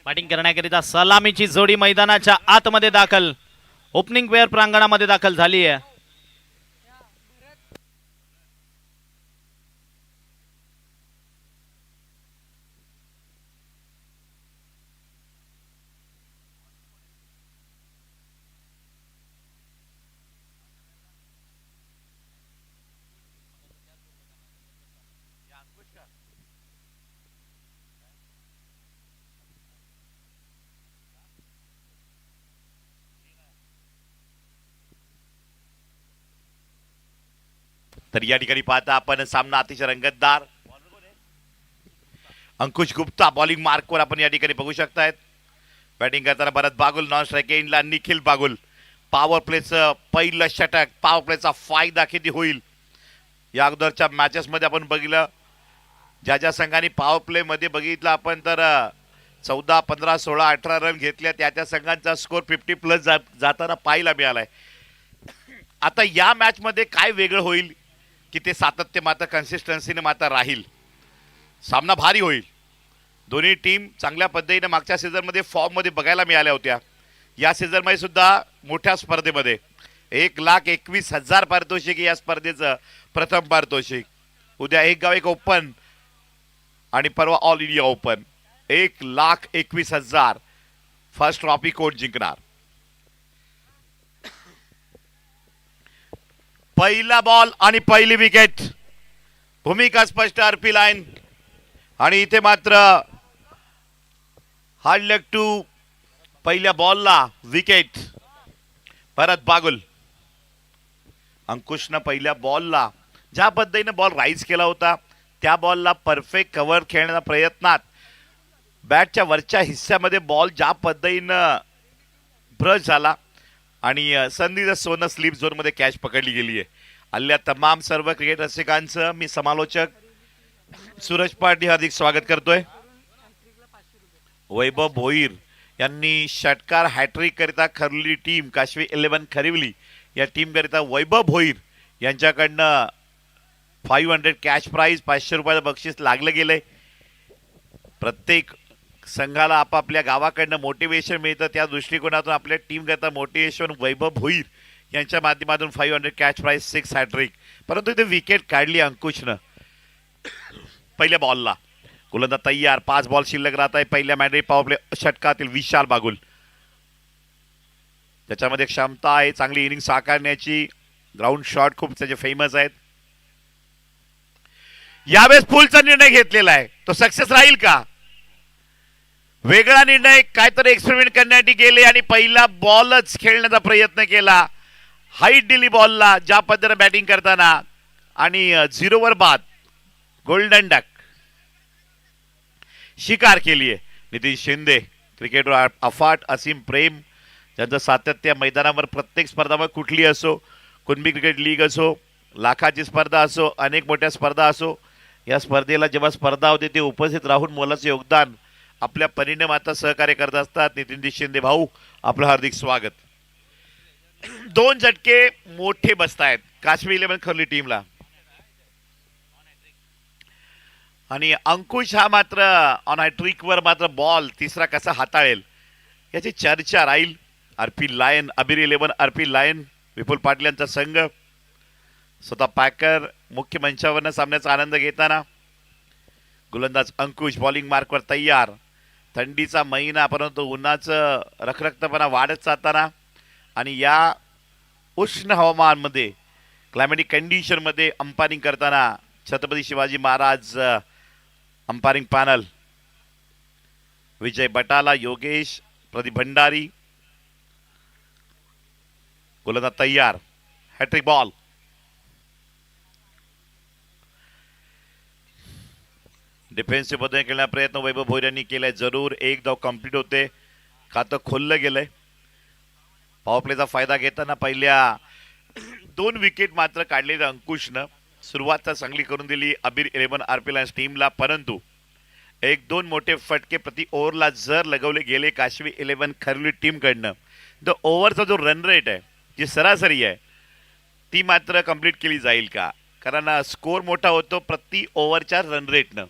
Batting करण्याकरिता सलामीची जोडी मैदानाच्या आतमध्ये दाखल, ओपनिंग पेअर प्रांगणामध्ये दाखल झाली आहे. तर या ठिकाणी पाहता आपण सामना अतिशय रंगतदार. अंकुश गुप्ता बॉलिंग मार्कवर आपण या ठिकाणी बघू शकतायत. बॅटिंग करताना भरत बागुल, नॉन स्ट्राईक एंडला निखिल बागुल. पॉवर प्लेचं पहिलं षटक, पॉवर प्लेचा फायदा किती होईल या अगोदरच्या मॅचेस मध्ये आपण बघितलं. ज्या ज्या संघांनी पॉवर प्ले मध्ये बघितलं आपण तर 14, 15, 16, 18 रन घेतल्या, त्या संघांचा स्कोर 50+ जाताना पाहायला मिळालाय. आता या मॅच मध्ये काय वेगळं होईल की ते सातत्य मात्र कन्सिस्टन्सीने मात्र राहील. सामना भारी होईल. दोन्ही टीम चांगल्या पद्धतीने मागच्या सीझनमध्ये फॉर्ममध्ये बघायला मिळाल्या होत्या. या सीझनमध्ये सुद्धा मोठ्या स्पर्धेमध्ये 1,21,000 पारितोषिक या स्पर्धेचं प्रथम पारितोषिक. उद्या एक गाव एक ओपन आणि परवा all India open. 1,21,000 first trophy कोण जिंकणार. पहिला बॉल आणि पहिली विकेट. भूमिका स्पष्ट. आरपी लाईन आणि इथे मात्र हार्ड लेग टू. पहिल्या बॉलला विकेट. भरत बागुल. अंकुशनं पहिल्या बॉलला ज्या पद्धतीने बॉल राईज केला होता त्या बॉलला परफेक्ट कव्हर खेळण्याच्या प्रयत्नात बॅटच्या वरच्या हिस्स्यामध्ये बॉल ज्या पद्धतीनं ब्रश झाला आणि संधीचं सोनं स्लीप झोनमध्ये कॅच पकडली गेली आहे. आल्या तमाम सर्व क्रिकेट रसिकांचं मी समालोचक सूरज पाटील हार्दिक स्वागत करतोय. वैभव भोईर यांनी षटकार हॅट्रिक करिता खरवली टीम काशवी 11 खरिवली या टीम करिता वैभव भोईर यांच्याकडनं 500 कॅश प्राइज, 500 रुपयाचं बक्षीस लागलं गेलंय. प्रत्येक संघाला आपापल्या गावाकडनं मोटिवेशन मिळतं, त्या दृष्टिकोनातून आपल्या टीम करता मोटिवेशन वैभव भोईर यांच्या माध्यमातून 500 कॅच प्राइज, 6 हॅट्रिक. परंतु इथे विकेट काढली अंकुशनं पहिल्या बॉलला. गोलंदाज तयार. 5 बॉल शिल्लक राहत आहे पहिल्या मॅच पॉवर प्ले षटकातील. विशाल बागुल त्याच्यामध्ये क्षमता आहे चांगली इनिंग साकारण्याची. ग्राउंड शॉट खूप त्याचे फेमस आहेत. यावेळेस पुलचा निर्णय घेतलेला आहे, तो सक्सेस राहील का. वेगळा निर्णय, काहीतरी एक्सपेरिमेंट करण्यासाठी गेले आणि पहिला बॉलच खेळण्याचा प्रयत्न केला. हाईट दिली बॉलला ज्या पद्धतीने बॅटिंग करताना आणि 0वर बाद. गोल्डन डक शिकार केली आहे. नितीन शिंदे क्रिकेटवर अफाट असीम प्रेम, ज्यांचं सातत्य मैदानावर प्रत्येक स्पर्धा कुठली असो, कुणबी क्रिकेट लीग असो, लाखाची स्पर्धा असो, अनेक मोठ्या स्पर्धा असो, या स्पर्धेला जेव्हा स्पर्धा होते ते उपस्थित राहून मोलाचं योगदान आपल्या परीने मात्र सहकार्य करत असतात. नितीन शिंदे भाऊ आपलं हार्दिक स्वागत. 2 झटके मोठे बसतायत काश्मीर 11 खरवली टीमला. आणि अंकुश हा मात्र ऑन हॅट्रिकवर मात्र बॉल तिसरा कसा हाताळेल याची चर्चा राहील. आरपी लायन, अबीर 11 आरपी लायन, विपुल पाटील यांचा संघ स्वतः पॅकर मुख्य मंचावरनं सामन्याचा आनंद घेताना. गोलंदाज अंकुश बॉलिंग मार्कवर तयार. थंडीचा महिना परंतु उन्हाचं रखरखतपणा वाढत जाताना आणि या उष्ण हवामानमध्ये क्लायमॅटिक कंडिशनमध्ये अंपायरिंग करताना छत्रपती शिवाजी महाराज अंपायरिंग पॅनल. विजय बटाला, योगेश, प्रदीप भंडारी. गोलंदाज तयार. Hat trick ball. डिफेन्सिव्ह पद्धतीने खेळण्याचा प्रयत्न वैभव भोईर यांनी केलाय. जरूर एक धाव कंप्लीट होते, खातं खोललं गेलंय. पॉवर प्लेचा फायदा घेताना पहिल्या 2 विकेट मात्र काढलेल्या अंकुशनं सुरुवात तर चांगली करून दिली अबीर 11 आरपी लायन्स टीमला. परंतु 1-2 मोठे फटके प्रति ओव्हरला जर लगवले गेले काशवी 11 खरवली टीमकडनं तर ओव्हरचा जो रन रेट आहे, जी सरासरी आहे, ती मात्र कंप्लीट केली जाईल का. कारण स्कोर मोठा होतो प्रति ओव्हरच्या रन रेटनं.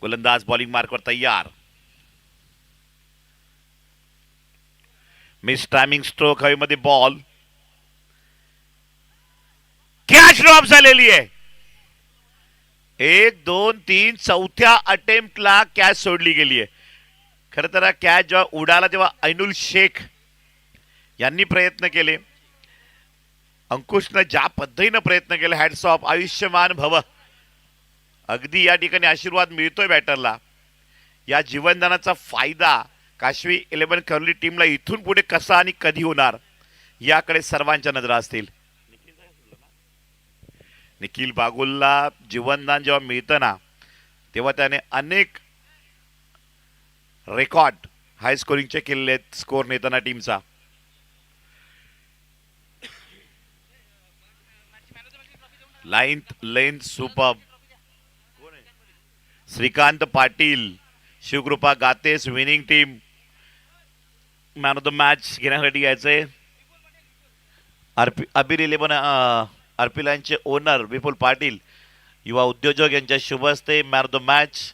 गोलंदाज बॉलिंग मार्कवर तयार. मिस टायमिंग स्ट्रोक हवेमध्ये बॉल. कॅच ड्रॉप झालेली आहे. 1 2 3 चौथ्या अटेम्प्टला कॅच सोडली गेली आहे. खरं तर कॅच जेव्हा उडाला तेव्हा ऐनुल शेख यांनी प्रयत्न केले. अंकुशनं ज्या पद्धतीनं प्रयत्न केले, हॅट्स ऑफ, आयुष्यमान भव. अगदी या ठिकाणी आशीर्वाद मिळतोय बॅटरला. या जीवनदानाचा फायदा काशवी 11 कर्ली टीमला इथून पुढे कसा आणि कधी होणार याकडे सर्वांच्या नजरा असतील. निखिल बागुलला जीवनदान जेव्हा मिळतं ना तेव्हा त्याने अनेक रेकॉर्ड हाय स्कोरिंगचे केलेले आहेत स्कोर नेताना टीमचा. Length super. श्रीकांत पाटील, शिवकृपा गातेस winning team man of the match घेण्यासाठी यायचंय. अबीर 11 आरपीलांचे ओनर विपुल पाटील, युवा उद्योजक यांच्या शुभ हस्ते मॅन ऑफ द मॅच.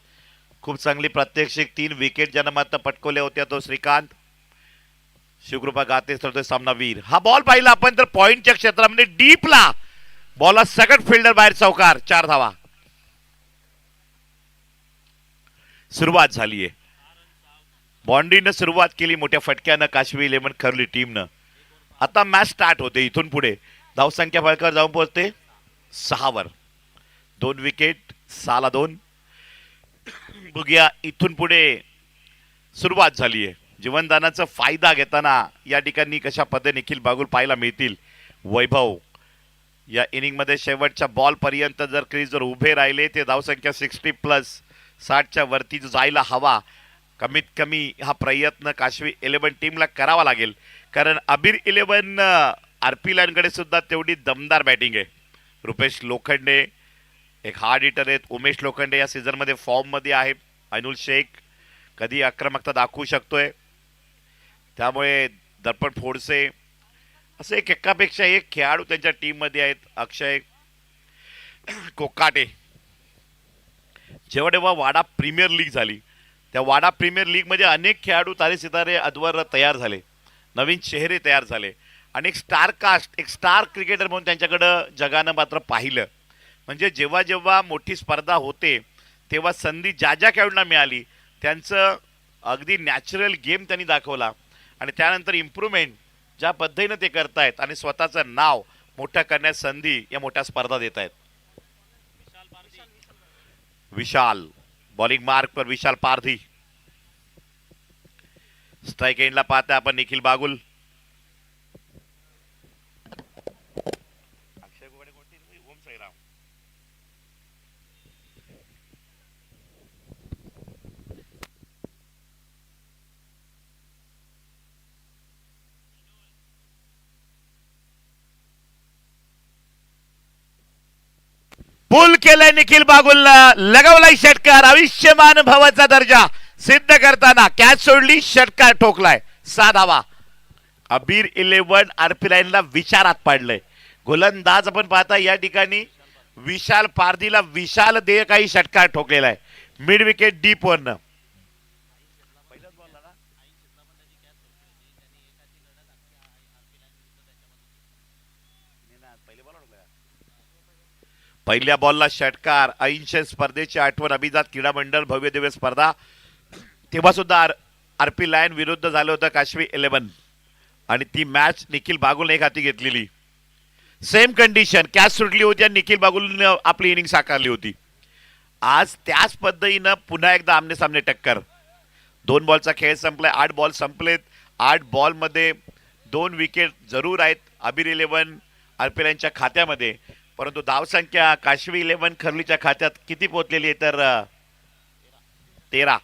खूप चांगली प्रात्यक्षिक, 3 विकेट ज्यानं मात्र पटकवल्या होत्या तो श्रीकांत. शिवकृपा गातेस तर सामनावीर. हा बॉल पाहिला आपण तर पॉइंटच्या क्षेत्रामध्ये डीपला बॉलला सगळं फिल्डर बाहेर चौकार. 4 धावा. सुरुवात झालीये. बॉन्डीनं सुरुवात केली मोठ्या फटक्यानं काशवी 11 कर्ली टीमनं. आता मॅच स्टार्ट होते. इथून पुढे धावसंख्या फळकावर जाऊन पोहोचते 6 वर. 2 विकेट 6 2. बघूया इथून पुढे सुरुवात झालीये. जीवनदानाचा फायदा घेताना या ठिकाणी कशा पद्धतीने निखिल बागुल पाहायला मिळतील. वैभव या इनिंगमध्ये शेवटच्या बॉल पर्यंत जर क्रीजवर उभे राहिले ते धावसंख्या 60+ 60च्या वरती जायला हवा. कमीत कमी हा प्रयत्न काशवी 11 टीमला करावा लागेल, कारण अबीर 11 आरपीलांकडे सुद्धा तेवढी दमदार बॅटिंग आहे. रुपेश लोखंडे एक हार्ड हिटर आहेत. उमेश लोखंडे या सीझनमध्ये फॉर्ममध्ये आहे. ऐनुल शेख कधी आक्रमकता दाखवू शकतोय, त्यामुळे दर्पण फोडसे असे एकापेक्षा एक खेळाडू त्यांच्या टीममध्ये आहेत. अक्षय कोकाटे. जेव्हा वाडा प्रीमियर लीग झाली त्या वाडा प्रीमियर लीगमध्ये अनेक खेळाडू तारे सितारे अद्वर तयार झाले, नवीन चेहरे तयार झाले आणि एक स्टार कास्ट, एक स्टार क्रिकेटर म्हणून त्यांच्याकडं जगानं मात्र पाहिलं. म्हणजे जेव्हा जेव्हा मोठी स्पर्धा होते तेव्हा संधी ज्या ज्या खेळाडूंना मिळाली त्यांचं अगदी नॅचरल गेम त्यांनी दाखवला आणि त्यानंतर इम्प्रूव्हमेंट ज्या पद्धतीनं ते करतायत आणि स्वतःचं नाव मोठं करण्यास संधी या मोठ्या स्पर्धा देत आहेत. विशाल बॉलिंग मार्क पर विशाल पारधी. स्ट्राइक एंडला पाहता आपण निखिल बागुल. पुल केलाय निखिल बागुलला, लगावलाय षटकार. आयुष्यमान भवाचा दर्जा सिद्ध करताना कॅच सोडली, षटकार ठोकलाय. 6 धावा. अबीर 11 आरपी लाईनला विचारात पाडलंय. गोलंदाज आपण पाहता या ठिकाणी विशाल पारधीला विशाल देयकाही षटकार ठोकलेला आहे मिड विकेट डीप वरनं. पहिल्या बॉलला षटकार. 80 स्पर्धेची आठवण. अभिजात क्रीडा मंडळ भव्य दिव्य स्पर्धा तेव्हा सुद्धा आरपी लायन विरुद्ध झालं होतं काशवी 11 आणि ती मॅच निखिल बागुलने एक हाती घेतलेली. सेम कंडिशन, कॅच सुटली होती आणि निखिल बागुलने आपली इनिंग साकारली होती. आज त्याच पद्धतीनं पुन्हा एकदा आमने सामने टक्कर. 2 बॉलचा खेळ संपलाय. 8 बॉल संपलेत. 8 बॉलमध्ये 2 विकेट जरूर आहेत अबीर 11 आरपी लायनच्या खात्यामध्ये, परंतु धावसंख्या काशवी 11 खर्लीच्या खात्यात किती पोहोचलेली आहे तर 13.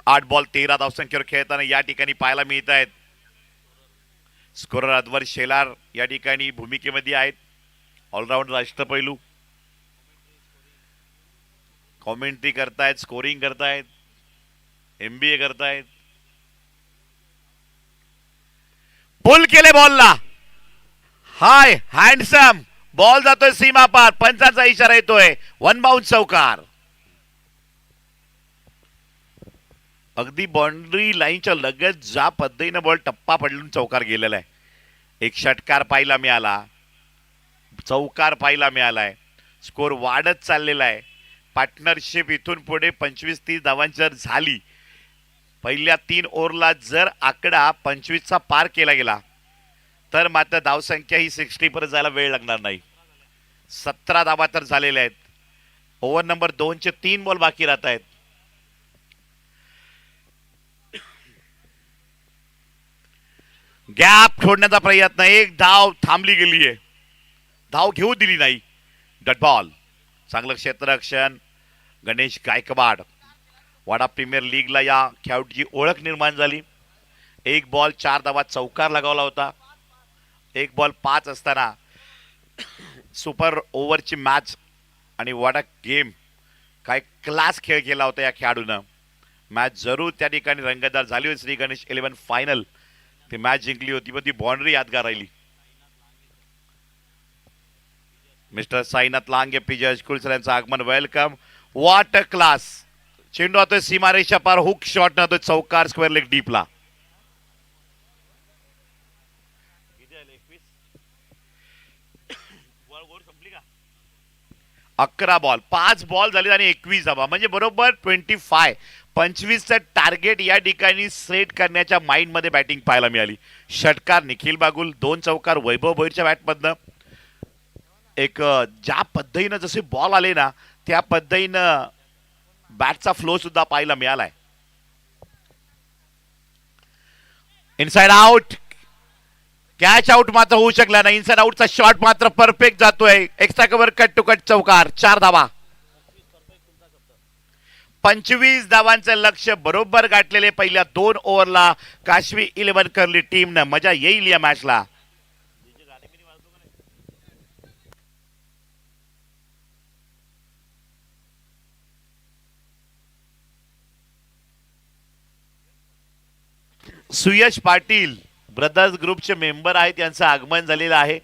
8 बॉल 13 धावसंख्येवर खेळताना या ठिकाणी पाहायला मिळत आहेत. स्कोरर अद्वर शेलार या ठिकाणी भूमिकेमध्ये आहेत. ऑलराऊंडर अष्टपैलू कॉमेंट्री करतायत, स्कोरिंग करतायत, MBA करतायत. पुल केले बॉलला. हाय हँडसम बॉल जातोय सीमा पार. पंचाचा इशारा येतोय. 1 बाउंस चौकार. अगदी बाउंड्री लाईनच्या लगत ज्या पद्धतीनं बॉल टप्पा पडून चौकार गेलेला आहे. एक षटकार पाहायला मिळाला, चौकार पाहायला मिळालाय. स्कोर वाढत चाललेला आहे. पार्टनरशिप इथून पुढे 25-30 धावांची जर झाली, पहिल्या 3 ओव्हरला जर आकडा 25चा पार केला गेला तर मात्र धावसंख्या ही 60 पर्यंत जायला वेळ लागणार नाही. 17 धावा तर झालेल्या आहेत. ओव्हर नंबर 2चे 3 बॉल बाकी राहत आहेत. गॅप सोडण्याचा प्रयत्न, एक धाव थांबली गेली आहे, धाव घेऊ दिली नाही. Dot ball. चांगलं क्षेत्ररक्षण गणेश गायकवाड. वाडा प्रीमियर लीगला या खेळाडूची ओळख निर्माण झाली. 1 बॉल 4 धावा चौकार लगावला होता. 1 बॉल 5 असताना सुपर ओव्हरची मॅच आणि वाडा गेम, काय क्लास खेळ केला होता या खेळाडूनं. मॅच जरूर त्या ठिकाणी रंगतदार झाली होती. श्री गणेश 11 फायनल ती मॅच जिंकली होती, पण ती बाउंड्री यादगार राहिली. Mister Sainath Lange, PJ high school sir यांचं आगमन. वेलकम. What a class. चेंडू होतोय सीमारेषा पार, हुक शॉट नव्हतोय, चौकार स्क्वेअर लेग डीपला. अकरा बॉल 5 बॉल झाले आणि 21 धावा, म्हणजे बरोबर 25चं टार्गेट या ठिकाणी सेट करण्याच्या माइंड मध्ये बॅटिंग पाहायला मिळाली. षटकार निखिल बागुल, 2 चौकार वैभव भोईरच्या बॅटमधनं. एक ज्या पद्धतीनं जसे बॉल आले ना त्या पद्धतीनं बॅटचा फ्लो सुद्धा पाहायला मिळालाय. इनसाइड आउट, कॅच आउट मात्र होऊ शकला नाही. इनसाइड आउटचा शॉट मात्र परफेक्ट जातोय. Extra cover cut to cut चौकार, 4 धावा. 25 धावांचं लक्ष्य बरोबर गाठलेले पहिल्या 2 ओव्हरला काशवी 11 करली टीमनं. मजा येईल या मॅचला. सुयश पाटील ब्रदर्स ग्रुपचे मेंबर आहेत, यांचं आगमन झालेलं आहे.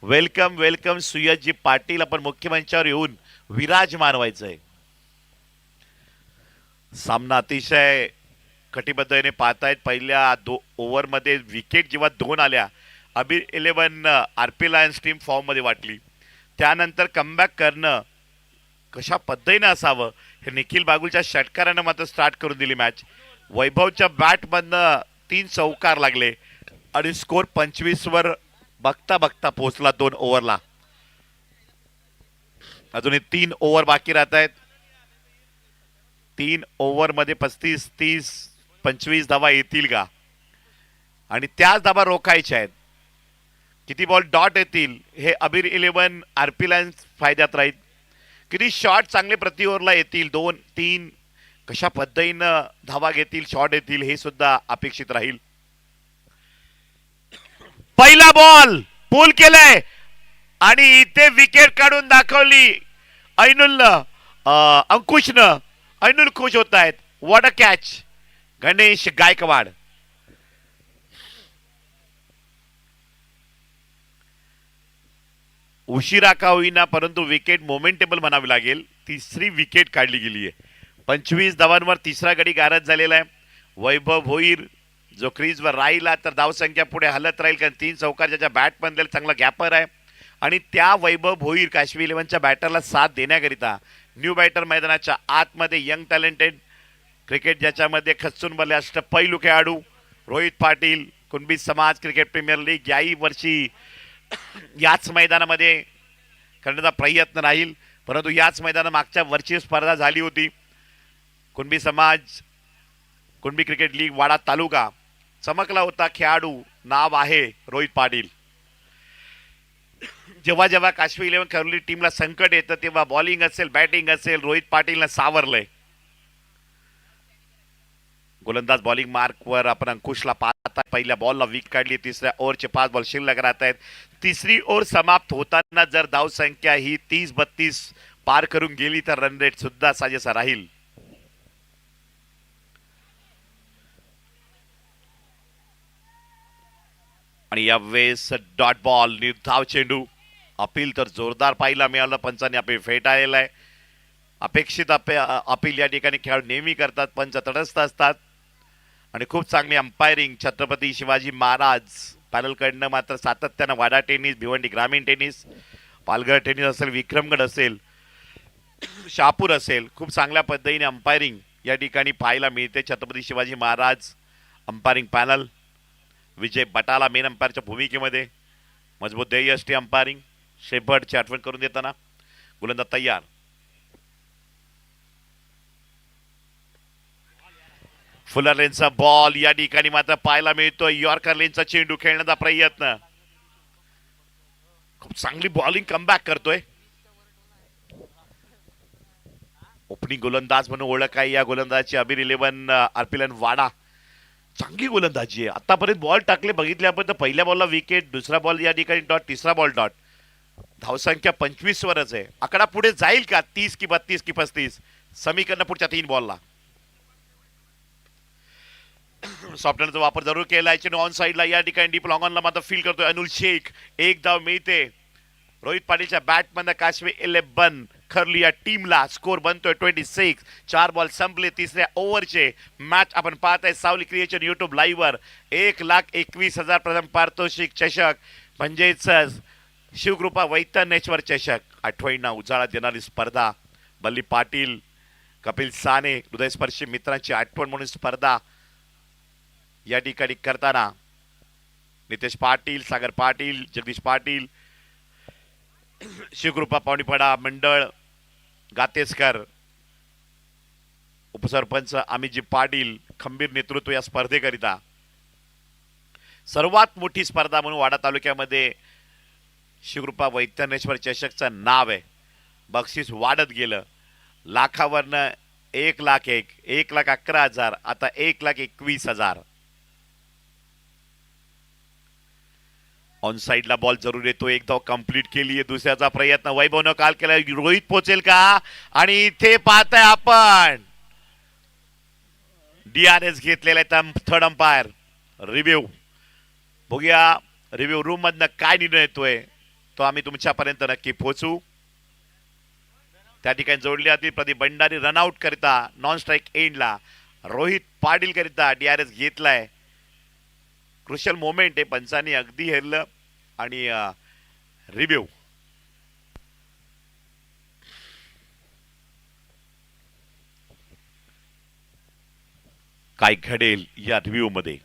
वेलकम वेलकम सुयशजी पाटील. आपण मुख्य मंचावर येऊन विराजमान व्हायचंय. सामना अतिशय कटिबद्धतेने पाहतायत. पहिल्या ओव्हरमध्ये विकेट जेव्हा 2 आल्या, अबीर 11 आरपी लायन्स टीम फॉर्म मध्ये वाटली. त्यानंतर कमबॅक करणं कशा पद्धतीने असावं हे निखिल बागुलच्या षटकारानं मात्र स्टार्ट करून दिली मॅच. वैभवच्या बॅटमधनं 3 चौकार लागले आणि स्कोर 25 वर बघता बघता पोहोचला 2 ओव्हरला. अजूनही 3 ओव्हर बाकी राहत आहेत. 3 ओव्हर मध्ये 35, 30, 25 धावा येतील का, आणि त्याच धावा रोखायच्या आहेत. किती बॉल डॉट येतील हे अबीर 11 आरपी लायन्स फायद्यात राहील. किती शॉट चांगले प्रति ओव्हरला येतील, 2, 3 कशा पद्धतीनं धावा घेतील, शॉट येतील हे सुद्धा अपेक्षित राहील. पहिला बॉल पूल केलाय आणि इथे विकेट काढून दाखवली ऐनुलनं, अंकुशनं. ऐनुल खुश होत आहेत. What a catch. Ganesh Gaikwad. उशिरा का होईना परंतु विकेट मोमेंटेबल म्हणावी लागेल. 3री विकेट काढली गेली आहे. 25 धावांवर 3रा गडी गारद झालेला आहे. वैभव भोईर जो क्रीजवर राहिला तर धावसंख्या पुढे हलत राहील, कारण 3 चौकार ज्याच्या बॅटमध्ये चांगला गॅपर आहे. आणि त्या वैभव भोईर काशवी 11च्या बॅटरला साथ देण्याकरिता न्यू बॅटर मैदानाच्या आतमध्ये यंग टॅलेंटेड क्रिकेट ज्याच्यामध्ये खचून बले अष्टपैलू खेळाडू रोहित पाटील, कुणबी समाज क्रिकेट प्रीमियर लीग याही वर्षी याच मैदानामध्ये करण्याचा प्रयत्न राहील. परंतु याच मैदानात मागच्या वर्षी स्पर्धा झाली होती. कुणबी समाज कुणबी क्रिकेट लीग वाडा तालुका चमकला होता खेळाडू. नाव आहे रोहित पाटील. जेव्हा जेव्हा काशवी 11 करली टीमला संकट येतं तेव्हा बॉलिंग असेल बॅटिंग असेल रोहित पाटीलनं सावरलंय. गोलंदाज बॉलिंग मार्कवर आपण अंकुशला पाहता. पहिल्या बॉलला विकेट काढली. 3ऱ्या ओव्हरचे 5 बॉल शिल्लक राहत आहेत. 3री ओव्हर समाप्त होताना जर धावसंख्या ही 30-32 पार करून गेली तर रन रेट सुद्धा साजेसा राहील. आणि यावेळेस डॉट बॉल, निर्धाव चेंडू. अपील तर जोरदार पाहायला मिळालं. पंचांनी अपील फेटाळलेलं आहे. अपेक्षित अपील या ठिकाणी खेळाडू नेहमी करतात. पंच तटस्थ असतात. आणि खूप चांगली अंपायरिंग छत्रपती शिवाजी महाराज पॅनलकडनं मात्र सातत्यानं वाडा टेनिस, भिवंडी ग्रामीण टेनिस, पालघर टेनिस असेल, विक्रमगड असेल, शहापूर असेल, खूप चांगल्या पद्धतीने अंपायरिंग या ठिकाणी पाहायला मिळते. छत्रपती शिवाजी महाराज अंपायरिंग पॅनल, विजय बटाला मेन अंपायरच्या भूमिकेमध्ये, मजबूत ध्येयष्टी अंपायरिंग, शेपर्डची आठवण करून देताना. गोलंदाज तयार. फुलर लेनचा बॉल या ठिकाणी मात्र पाहायला मिळतोय. यॉर्कर लेनचा चेंडू खेळण्याचा प्रयत्न. खूप चांगली बॉलिंग कमबॅक करतोय. ओपनिंग गोलंदाज म्हणून ओळख आहे या गोलंदाजाची अबीर 11 आरपीएल वाडा. चांगली गोलंदाजी आहे. आतापर्यंत बॉल टाकले बघितले आपण तर पहिल्या बॉलला विकेट, दुसरा बॉल या ठिकाणी डॉट, तिसरा बॉल डॉट. धावसंख्या 25 वरच आहे. आकडा पुढे जाईल का 30 की 32 की 35 समीकरण पुढच्या 3 बॉलला. सॉफ्टवेअरचा वापर जरूर केला आहे. ऑन साइडला या ठिकाणी डीप लॉंग ऑनला मात्र फील करतोय अनुल शेख. एक धाव मिळते. रोहित पाटीलच्या बॅटमधनं काशवी 11 खरली या टीमला. स्कोर बनतोय 26. 4 बॉल संपले तिसऱ्या ओव्हरचे. मॅच आपण पाहत आहे सावली क्रिएशन युट्यूब लाईव्ह वर. 1,21,000 प्रथम पारितोषिक चषक म्हणजेच शिवकृपा वैतरणेश्वर चषक. आठवणींना उजाळा देणारी स्पर्धा. बल्ली पाटील, कपिल साने, हृदयस्पर्शी मित्रांची आठवण म्हणून स्पर्धा या ठिकाणी करताना नितेश पाटील, सागर पाटील, जगदीश पाटील, शिवकृपा पावणीपडा मंडळ, गातेसकर, उपसरपंच अमितजी पाटील खंबीर नेतृत्व या स्पर्धेकरिता. सर्वात मोठी स्पर्धा म्हणून वाडा तालुक्यामध्ये शिवकृपा वैतरणेश्वर चषकचं नाव आहे. बक्षीस वाढत गेलं. लाखावरनं 1,01,000, 1,11,000, आता 1,21,000. ऑन साइडला बॉल जरूर येतो. एक धाव कंप्लीट केली आहे. दुसऱ्याचा प्रयत्न वैभवनं काल केला. रोहित पोचेल का? आणि इथे पाहताय आपण DRS घेतलेला आहे थर्ड अंपायर. रिव्ह्यू बघूया. रिव्ह्यू रूम मधनं काय निर्णय येतोय तो आम्ही तुमच्यापर्यंत नक्की पोहोचू. त्या ठिकाणी जोडली जातील प्रदीप भंडारी रनआउट करिता नॉन स्ट्राईक एंडला. रोहित पाटील करिता DRS घेतलाय. क्रुशियल मोमेंट आहे. पंचांनी अगदी हेरलं. आणि रिव्ह्यू काय घडेल या रिव्ह्यू मध्ये.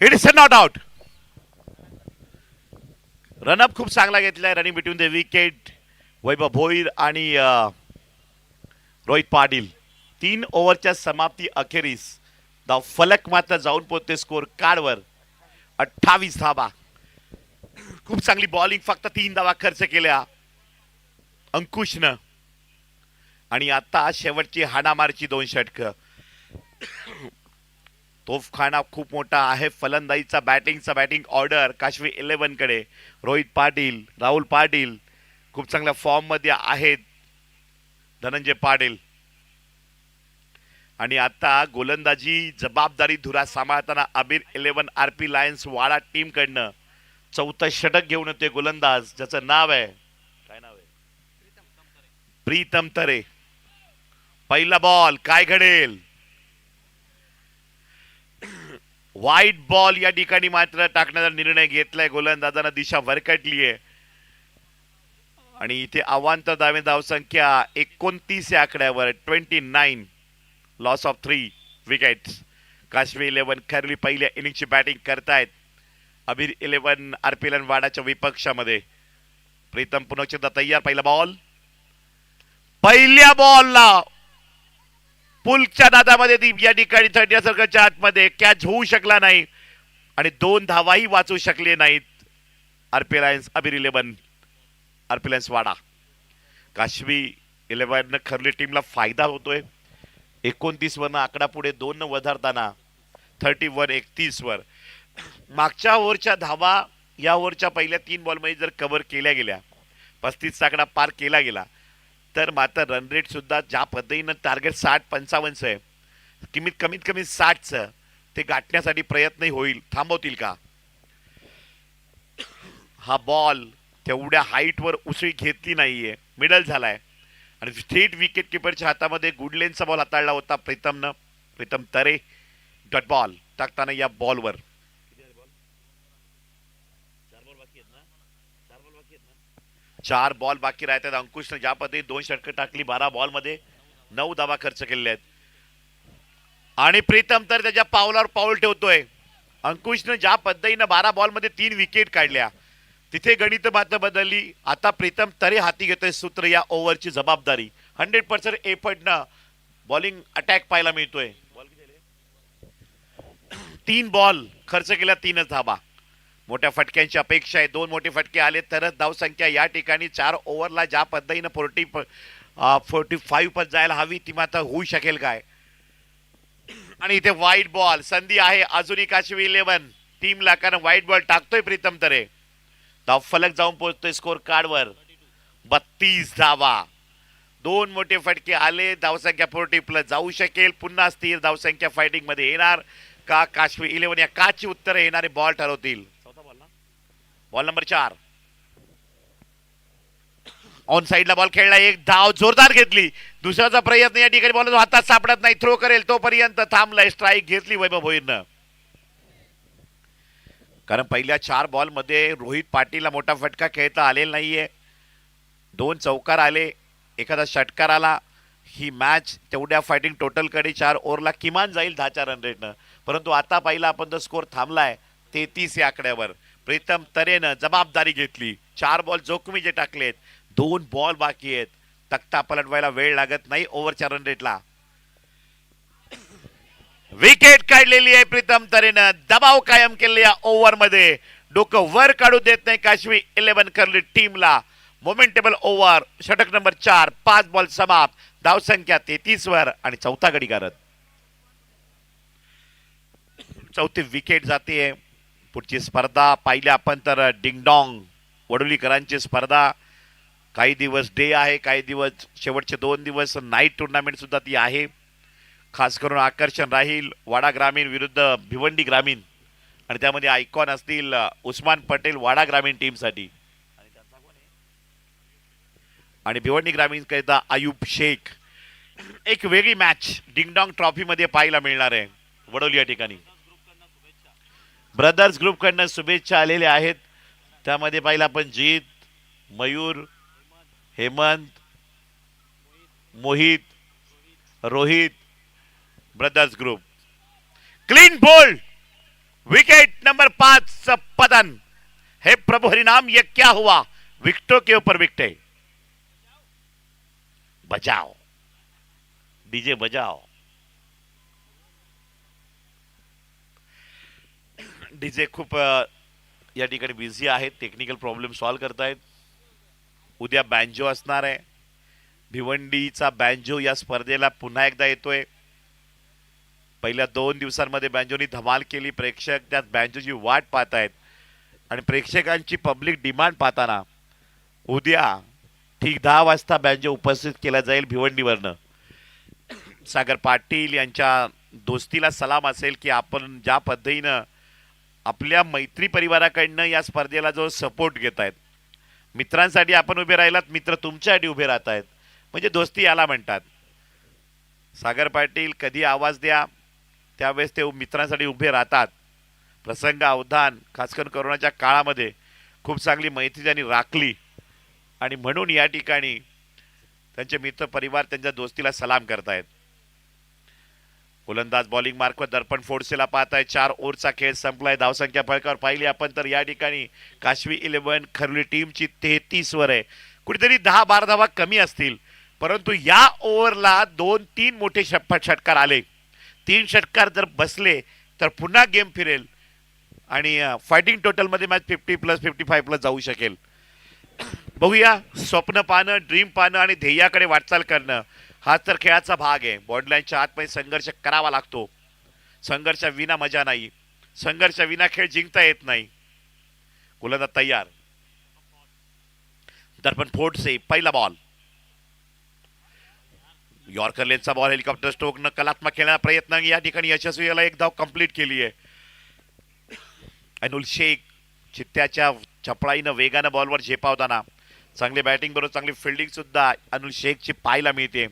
It is not out. Run up खूप चांगला घेतलाय. Running between the wicket. Vaibhav Bhoir आणि रोहित पाटील. 3 ओव्हरच्या समाप्ती अखेरीस धाव फलक मात्र जाऊन पोहोचते स्कोर कार्डवर. 28 धावा. खूप चांगली बॉलिंग. फक्त 3 धावा खर्च केल्या अंकुशनं. आणि आता शेवटची हाणामारीची 2 षटकं. तोफखाना खूप मोठा आहे फलंदाजीचा. बॅटिंग ऑर्डर काशवी 11 कडे. रोहित पाटील, राहुल पाटील खूप चांगल्या फॉर्म मध्ये आहेत. धनंजय पाटील. आणि आता गोलंदाजी जबाबदारी धुरा सांभाळताना अबीर 11 आरपी लायन्स वाडा टीम कडनं 4थं षटक घेऊन येते गोलंदाज ज्याचं नाव आहे, काय नाव आहे, प्रीतम तरे. पहिला बॉल काय घडेल. वाईट बॉल या ठिकाणी मात्र टाकण्याचा निर्णय घेतलाय गोलंदाजांना. दिशा भरकटली आहे. आणि इथे अवांतर धावे धावसंख्या 29 या आकड्यावर. 29. Loss of 3 wickets. काशवी 11 खरली पहिल्या इनिंगची बॅटिंग करतायत. अबीर 11 आरपीएल वाडाच्या विपक्षामध्ये. प्रीतम पुन्हा एकदा तयार. पहिला बॉल. पहिल्या बॉलला पुलच्या नादामध्ये ती या ठिकाणी 30 सर्कलच्या आतमध्ये कॅच होऊ शकला नाही. आणि 2 धावाही वाचू शकले नाहीत. आरपीएल अबीर 11 आरपीएल वाडा. काशवी 11 खरली टीमला फायदा होतोय. 29 वरनं आकडा पुढे 2 न वधारताना 31-31 वर. मागच्या ओव्हरच्या धावा या ओव्हरच्या पहिल्या 3 बॉलमध्ये जर कव्हर केल्या गेल्या, 35 आकडा पार केला गेला, तर मात्र रन रेट सुद्धा ज्या पद्धतीनं टार्गेट 60-55 आहे, कमीत कमी 60चं ते गाठण्यासाठी प्रयत्न होईल. थांबवतील का? हा बॉल तेवढ्या हाईटवर उसळी घेतली नाहीये, मिडल झालाय आणि थेट विकेट किपरच्या हातामध्ये गुडलेनचा बॉल हाताळला होता प्रीतम तरे. डॉट बॉल टाकताना या बॉलवर 4 बॉल बाकी राहतात. अंकुशने ज्या पद्धतीने 2 षटकं टाकली 12 बॉलमध्ये 9 धावा खर्च केलेले आहेत आणि प्रीतम तर त्याच्या पावलावर पाऊल ठेवतोय. अंकुशने ज्या पद्धतीनं 12 बॉलमध्ये 3 विकेट काढल्या, तिथे गणित मात्र बदलली. आता प्रीतम तरी हाती घेतोय सूत्र या ओव्हरची जबाबदारी. 100% एफर्टनं बॉलिंग अटॅक पाहायला मिळतोय. 3 बॉल खर्च केला, 3च धाबा. मोठ्या फटक्यांची अपेक्षा आहे. 2 मोठे फटके आले तरच धावसंख्या या ठिकाणी 4 ओव्हरला ज्या पद्धतीनं 45 पण जायला हवी ती मात्र होऊ शकेल काय? आणि इथे वाईट बॉल संधी आहे अजूनही काशवी 11 टीमला, कारण वाईट बॉल टाकतोय प्रीतम तरे. धाव फलक जाऊन पोहोचतोय स्कोर कार्डवर. 32 धावा. 2 मोठे फटके आले, धावसंख्या 40+ जाऊ शकेल. पुन्हा स्थिर धावसंख्या फायटिंग मध्ये येणार का? काशवी 11 या काची उत्तरे येणारे बॉल ठरवतील. बॉल नंबर 4 ऑन साइडला बॉल खेळला, एक धाव जोरदार घेतली. दुसऱ्याचा प्रयत्न या ठिकाणी बॉल हातात सापडत नाही, थ्रो करेल तोपर्यंत थांबलाय. स्ट्राईक घेतली वैभव भोईरनं, कारण पहिल्या 4 बॉलमध्ये रोहित पाटीलला मोठा फटका खेळता आलेला नाहीये. 2 चौकार आले, एखादा षटकार आला. ही मॅच तेवढ्या फायटिंग टोटलकडे 4 ओव्हरला किमान जाईल 10च्या रन रेटनं. परंतु आता पहिला आपण जो स्कोर थांबलाय 33 या आकड्यावर. प्रीतम तरेनं जबाबदारी घेतली. 4 बॉल जोखमी जे टाकलेत, 2 बॉल बाकी आहेत. तख्ता पलटवायला वेळ लागत नाही ओव्हरच्या रन रेटला. विकेट काढलेली आहे प्रीतम तरेनं. दबाव कायम केले या ओव्हर मध्ये. डोकं वर काढू देत नाही काशवी 11 करली टीमला. मोमेंटेबल ओव्हर षटक नंबर 4. 5 बॉल समाप्त. धावसंख्या 33 वर आणि चौथा गडी करत. चौथी विकेट जाते. पुढची स्पर्धा पाहिली आपण तर डिंगडॉंग वडोलीकरांची स्पर्धा. काही दिवस डे आहे, काही दिवस शेवटचे 2 दिवस नाईट टुर्नामेंट सुद्धा ती आहे. खास करून आकर्षण राहील वाडा ग्रामीण विरुद्ध भिवंडी ग्रामीण, आणि त्यामध्ये आयकॉन असतील उस्मान पटेल वाडा ग्रामीण टीमसाठी आणि भिवंडी ग्रामीण करिता आयुब शेख. एक वेगळी मॅच डिंगडॉंग ट्रॉफी मध्ये पाहायला मिळणार आहे वडोली या ठिकाणी. ब्रदर्स ग्रुप कडनं शुभेच्छा आलेल्या आहेत. त्यामध्ये पाहिलं आपण Jeet, Mayur, Hemant, Mohit, Rohit, brothers group. Clean bowled wicket number 5 पतन. हे प्रभु हरिनाम ये क्या हुआ? विकेटों के ऊपर विकेट. बजाओ डीजे बजाओ. डीजे खूप या ठिकाणी बिझी आहेत, टेक्निकल प्रॉब्लेम सॉल्व्ह करतायत. उद्या बँजो असणार आहे. भिवंडीचा बँजो या स्पर्धेला पुन्हा एकदा येतोय. पहिल्या 2 दिवसांमध्ये बँजोनी धमाल केली. प्रेक्षक त्यात बँजोची वाट पाहत आहेत आणि प्रेक्षकांची पब्लिक डिमांड पाहताना उद्या ठीक 10 वाजता बँजो उपस्थित केला जाईल भिवंडीवरनं. सागर पाटील यांच्या दोस्तीला सलाम असेल की आपण ज्या पद्धतीनं आपल्या मैत्री परिवाराकडनं या स्पर्धेला जो सपोर्ट घेत आहेत, मित्रांसाठी आपण उभे राहिलात, मित्र तुमच्यासाठी उभे राहत आहेत, म्हणजे दोस्ती याला म्हणतात. सागर पाटील कधी आवाज द्या त्यावेळेस ते मित्रांसाठी उभे राहतात. प्रसंग अवधान खास करून कोरोनाच्या काळामध्ये खूप चांगली मैत्री त्यांनी राखली आणि म्हणून या ठिकाणी त्यांचे मित्र परिवार त्यांच्या दोस्तीला सलाम करतायत. गोलंदाज बॉलिंग मार्कवर दर्पण फोडसेला पाहत आहे. 4 ओव्हरचा खेळ संपलाय. धावसंख्या फळकावर पाहिली आपण तर या ठिकाणी काशवी 11 खरवली टीमची 33 वर आहे. कुठेतरी 10-12 धावा कमी असतील, परंतु या ओव्हरला 2-3 मोठे षटकार आले. 3 षटकार जर बसले तर पुन्हा गेम फिरेल आणि फायटिंग टोटलमध्ये मॅच 50+ 55+ जाऊ शकेल. बघूया. स्वप्न पाहणं, ड्रीम पाहणं आणि ध्येयाकडे वाटचाल करणं हा तर खेळाचा भाग आहे. बॉर्डरलाईनच्या आतमध्ये संघर्ष करावा लागतो. संघर्षाविना मजा नाही, संघर्षाविना खेळ जिंकता येत नाही. गोलंदाज तयार. दर्पण फोर्टचे पहिला बॉल. यॉर्कर लेनचा बॉल हेलिकॉप्टर स्ट्रोकनं कलात्मक खेळण्याचा प्रयत्न या ठिकाणी यशस्वी झाला. एक धाव कंप्लीट केली आहे. अनुल शेख चित्त्याच्या चपळाईनं वेगानं बॉलवर झेपावताना चांगली बॅटिंग बरोबर चांगली फिल्डिंग सुद्धा अनुल शेखची पाहायला मिळते.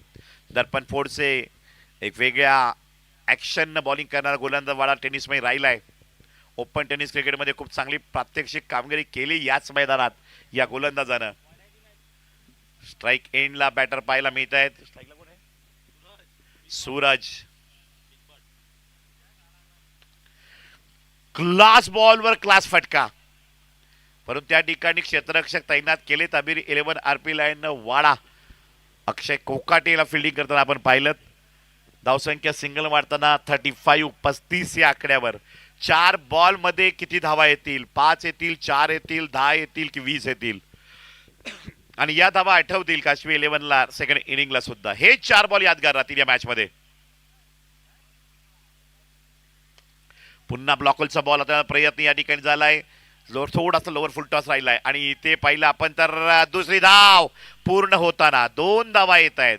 दर्पण फोर्टचे एक वेगळ्या ॲक्शननं बॉलिंग करणारा गोलंदाज वाडा टेनिसमध्ये राहिलाय. ओपन टेनिस क्रिकेटमध्ये खूप चांगली प्रात्यक्षिक कामगिरी केली याच मैदानात या गोलंदाजानं. स्ट्राईक एंडला बॅटर पाहायला मिळत आहेत. सूरज क्लास बॉलवर क्लास फटका, परंतु त्या ठिकाणी क्षेत्ररक्षक तैनात केलेत. अबीर 11 आरपी लाईननं वाडा अक्षय कोकाटेला फिल्डिंग करताना आपण पाहिलं. धावसंख्या सिंगल मारताना 35 या आकड्यावर. 4 बॉलमध्ये किती धावा येतील? 5 येतील, 4 येतील, 10 येतील की 20 येतील? आणि या धावा आठवतील काश्मीर 11ला सेकंड इनिंगला सुद्धा. हे 4 बॉल यादगार राहतील या मॅच मध्ये. पुन्हा ब्लॉकलचा बॉल आता प्रयत्न या ठिकाणी झालाय. थोडासा लोअर फुल टॉस राहिलाय आणि इथे पाहिलं आपण तर दुसरी धाव पूर्ण होताना 2 धावा येत आहेत.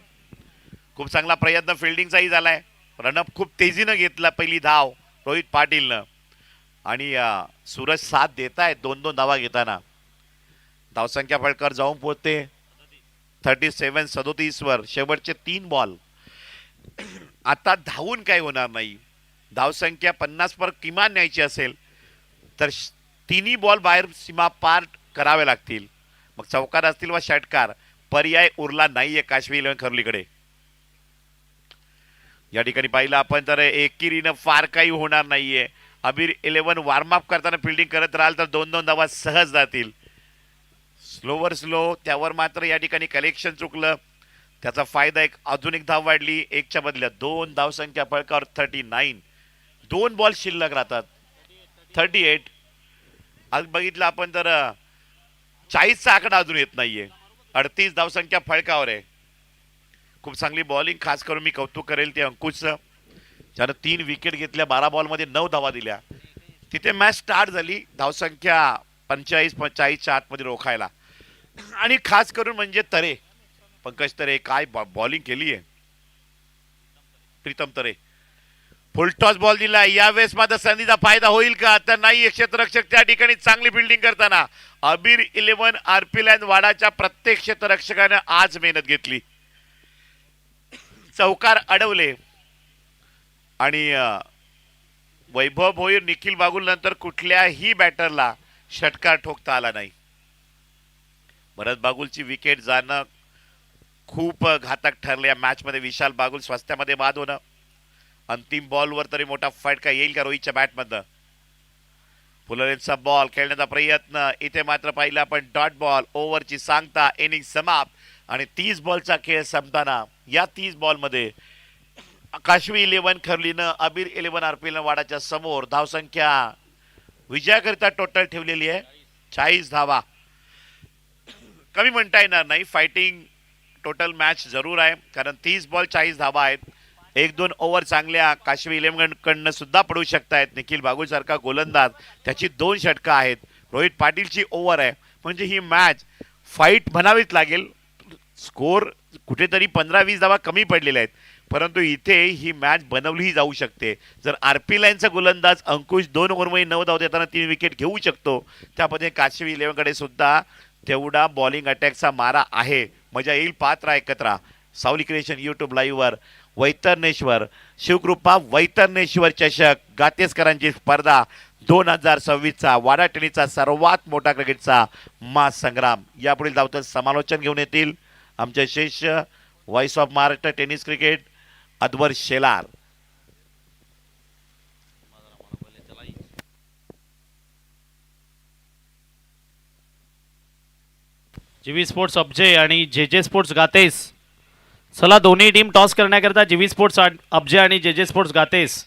खूप चांगला प्रयत्न फिल्डिंगचाही झालाय. रनअप खूप तेजीनं घेतला पहिली धाव रोहित पाटीलनं आणि सूरज साथ देत आहेत 2-2 धावा घेताना. धावसंख्या फळकर जाऊन पोहोचते 37 वर. शेवटचे 3 बॉल. आता धावून काय होणार नाही. धावसंख्या 50 पर किमान न्यायची असेल तर 3 बॉल बाहेर सीमा पार करावे लागतील. मग चौकार असतील वा षटकार, पर्याय उरला नाहीये काश्मीर 11 खर्लीकडे. या ठिकाणी पाहिलं आपण तर एकेरीनं फार काही होणार नाहीये. अबीर 11 वॉर्मअप करताना फिल्डिंग करत राहाल तर 2-2 धावा सहज जातील. स्लोवर स्लो त्यावर मात्र या ठिकाणी कलेक्शन चुकलं. त्याचा फायदा अजून एक धाव वाढली. 1च्या बदल्यात 2 धावसंख्या फळकावर 39. 2 बॉल शिल्लक राहतात. 38. आज बघितलं आपण तर 40चा आकडा अजून येत नाहीये. 38 धावसंख्या फळकावर आहे. खूप चांगली बॉलिंग, खास करून मी कौतुक करेल ते अंकुशचं, ज्यानं 3 विकेट घेतल्या, 12 बॉलमध्ये 9 धावा दिल्या. तिथे मॅच स्टार्ट झाली धावसंख्या 45-45च्या आतमध्ये रोखायला. आणि खास करून म्हणजे तरे, पंकज तरे काय बॉलिंग केली आहे. प्रीतम तरे फुलटॉस बॉल दिला. यावेळेस मात्र संधीचा फायदा होईल का? तर नाही. क्षेत्ररक्षक त्या ठिकाणी चांगली फिल्डिंग करताना अबीर 11 आरपी लाईन वाडाच्या प्रत्येक क्षेत्ररक्षकाने आज मेहनत घेतली. चौकार अडवले आणि वैभव भोईर, निखिल बागुल नंतर कुठल्याही बॅटरला षटकार ठोकता आला नाही. भरत बागुलची विकेट जाणं खूप घातक ठरले या मॅच मध्ये. विशाल बागुल स्वास्थ्यामध्ये बाद होणं. अंतिम बॉलवर तरी मोठा फटका येईल का रोहितच्या बॅटमधनं? फुलरेचा बॉल खेळण्याचा प्रयत्न. इथे मात्र पाहिलं आपण डॉट बॉल. ओव्हरची सांगता इनिंग समाप्त आणि 30 बॉलचा खेळ संपताना या 30 बॉलमध्ये काश्मीर 11 खर्लीनं अबीर 11 आरपीएल वाडाच्या समोर धावसंख्या विजयाकरिता टोटल ठेवलेली आहे 40 धावा. कमी म्हणता येणार नाही. फायटिंग टोटल मॅच जरूर आहे, कारण 30 बॉल 40 धावा आहेत. 1-2 ओव्हर चांगल्या काश्मीर 11 कडनं सुद्धा पडू शकतायत. निखिल बागुल सारखा गोलंदाज, त्याची 2 षटकं आहेत. रोहित पाटीलची ओव्हर आहे. म्हणजे ही मॅच फाईट म्हणावीच लागेल. स्कोर कुठेतरी 15-20 धावा कमी पडलेल्या आहेत, परंतु इथे ही मॅच बनवलीही जाऊ शकते. जर आरपी लाईनचा गोलंदाज अंकुश 2 ओव्हरमध्ये 9 धावा देताना 3 विकेट घेऊ शकतो, त्यामध्ये काश्मीर 11 कडे सुद्धा तेवढा बॉलिंग अटॅकचा मारा आहे. मजा येईल पाहत राहा एकत्र. सावली क्रिएशन यूट्यूब लाईव्हवर वैतरणेश्वर शिवकृपा वैतरणेश्वर चषक गातेसकरांची स्पर्धा 2026चा वाडा टेनिसचा सर्वात मोठा क्रिकेटचा महासंग्राम. यापुढील धावतं समालोचन घेऊन येतील आमचे शिष्य voice of Maharashtra tennis cricket अद्वर शेलार. जीवी स्पोर्ट्स अब्जे आणि जे जे स्पोर्ट्स गातेस. चला दोन्ही टीम टॉस करण्याकरता जीवी स्पोर्ट्स अब्जे आणि जे जे स्पोर्ट्स गातेस.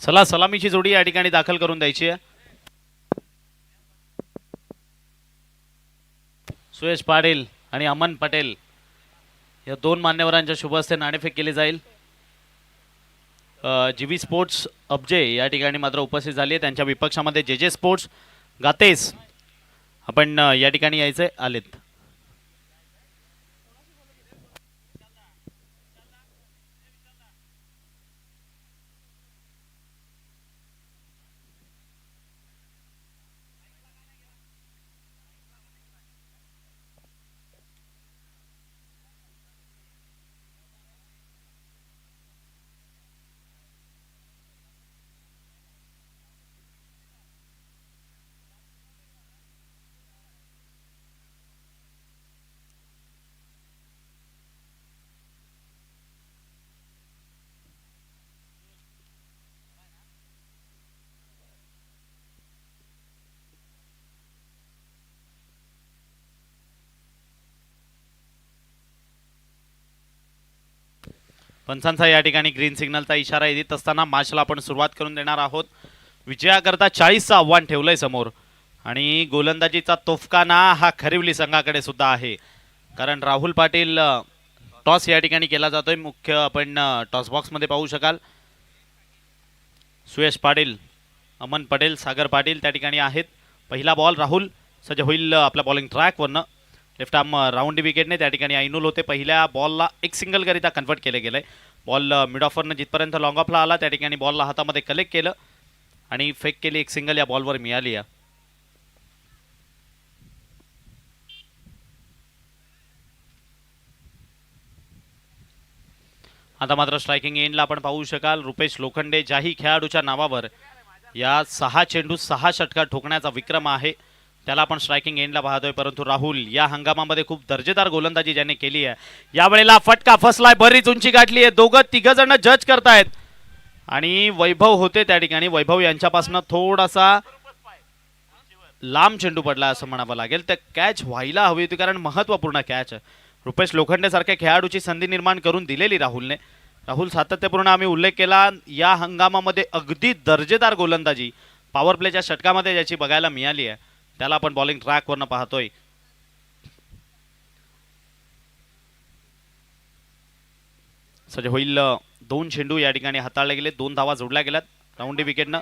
चला सलामीची जोडी या ठिकाणी दाखल करून द्यायची आहे. सुयश पाटील आणि अमन पटेल या दोन मान्यवरांच्या शुभ हस्ते नाणेफेक केली जाईल. जीवी स्पोर्ट्स अब्जे या ठिकाणी मात्र उपस्थित झाली आहे. त्यांच्या विपक्षामध्ये जे जे स्पोर्ट्स गातेस आपण या ठिकाणी यायचे आलेत. पंचांचा या ठिकाणी ग्रीन सिग्नलचा इशारा देत असताना मॅचला आपण सुरुवात करून देणार आहोत. विजयाकरता 40चं आव्हान ठेवलंय समोर आणि गोलंदाजीचा तोफखाना हा खरिवली संघाकडे सुद्धा आहे. कारण राहुल पाटील टॉस या ठिकाणी केला जातोय. मुख्य आपण टॉस बॉक्समध्ये पाहू शकाल. सुयश पाटील, अमन पटेल, सागर पाटील त्या ठिकाणी आहेत. पहिला बॉल राहुल सज्ज होईल आपल्या बॉलिंग ट्रॅकवरनं. लेफ्ट आर्म राऊंड विकेटने त्या ठिकाणी ऐनूल होते. पहिल्या बॉलला एक सिंगल करिता कन्वर्ट केले गेलंय. बॉल मिड ऑफरनं जिथपर्यंत लॉंग ऑफला आला त्या ठिकाणी बॉलला हातामध्ये कलेक्ट केलं आणि फेक केली. एक सिंगल या बॉलवर मिळाली आहे. आता मात्र स्ट्रायकिंग एंडला आपण पाहू शकाल रुपेश लोखंडे ज्याही खेळाडूच्या नावावर या 6 चेंडू 6 षटकार ठोकण्याचा विक्रम आहे त्याला आपण स्ट्रायकिंग एंडला पाहतोय. परंतु राहुल या हंगामामध्ये खूप दर्जेदार गोलंदाजी ज्याने केली आहे. यावेळेला फटका फसलाय, बरीच उंची गाठली आहे. दोघं तिघ जण जज करतायत आणि वैभव होते त्या ठिकाणी. वैभव यांच्यापासून थोडासा लांब चेंडू पडला असं म्हणावं लागेल. त्या कॅच व्हायला हवी होती कारण महत्त्वपूर्ण कॅच आहे. रुपेश लोखंडे सारख्या खेळाडूची संधी निर्माण करून दिलेली राहुलने. राहुल सातत्यपूर्ण आम्ही उल्लेख केला या हंगामामध्ये अगदी दर्जेदार गोलंदाजी पॉवर प्लेच्या षटकामध्ये ज्याची बघायला मिळाली आहे त्याला आपण बॉलिंग ट्रॅकवरनं पाहतोय. सजे होईल 2 चेंडू या ठिकाणी हाताळले गेले. 2 धावा जोडल्या गेल्यात राऊंडी विकेटनं.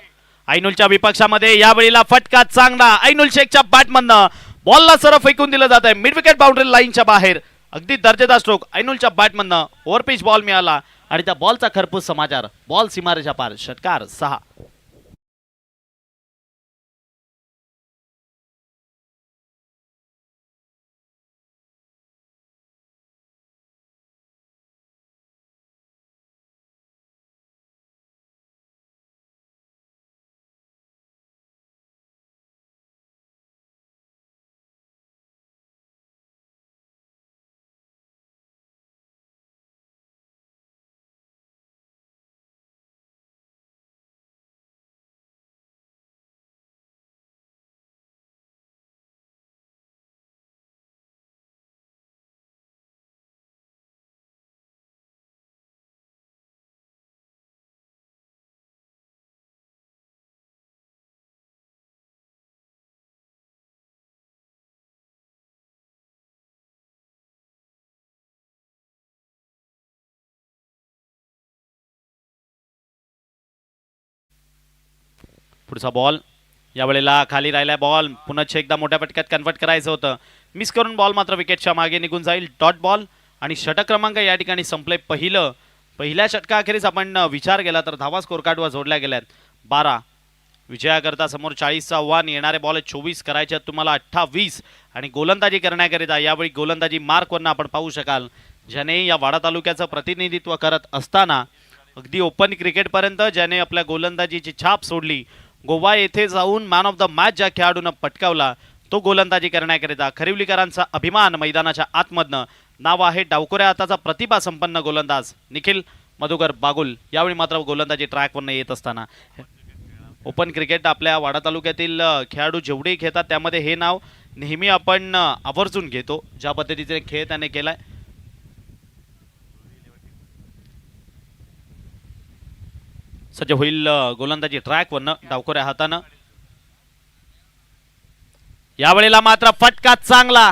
ऐनुलच्या विपक्षामध्ये यावेळेला फटका चांगला ऐनुल शेखच्या बॅटमधनं बॉलला सरळ फेकून दिलं जात आहे मिड विकेट बाउंड्री लाईनच्या बाहेर. अगदी दर्जेदार स्ट्रोक ऐनुलच्या बॅटमधनं. ओव्हरपिच बॉल मिळाला आणि त्या बॉलचा खरपूस समाचार बॉल सीमारेच्या पार. षटकार 6. पुढचा बॉल यावेळेला खाली राहिला. बॉल पुन्हा एकदा मोठ्या फटक्यात कन्वर्ट करायचं होतं. मिस करून बॉल मात्र विकेटच्या मागे निघून जाईल. डॉट बॉल आणि षटक क्रमांक या ठिकाणी संपले. पहिल्या षटकाखेरीस आपण विचार केला तर धावा स्कोर कार्डवर जोडल्या गेल्यात 12. विजयाकरता समोर 40चं आव्हान. येणारे बॉल 24 करायचे तुम्हाला 28 आणि गोलंदाजी करण्याकरिता यावेळी गोलंदाजी मार्कवरनं आपण पाहू शकाल ज्याने या वाडा तालुक्याचं प्रतिनिधित्व करत असताना अगदी ओपन क्रिकेटपर्यंत ज्याने आपल्या गोलंदाजीची छाप सोडली. गोवा येथे जाऊन मॅन ऑफ द मॅच ज्या खेळाडूनं पटकावला तो गोलंदाजी करण्याकरिता खरिवलीकरांचा अभिमान मैदानाच्या आतमधनं. नाव आहे डावकोऱ्या हाताचा प्रतिभा संपन्न गोलंदाज निखिल मधुकर बागुल. यावेळी मात्र गोलंदाजी ट्रॅकवरनं येत असताना ओपन क्रिकेट आपल्या वाडा तालुक्यातील खेळाडू जेवढे खेळतात त्यामध्ये हे नाव नेहमी आपण आवर्जून घेतो ज्या पद्धतीचे खेळ त्याने केलाय. सज्ज होईल गोलंदाजी ट्रॅकवरनं डावखोऱ्या हातानं. यावेळेला मात्र फटका चांगला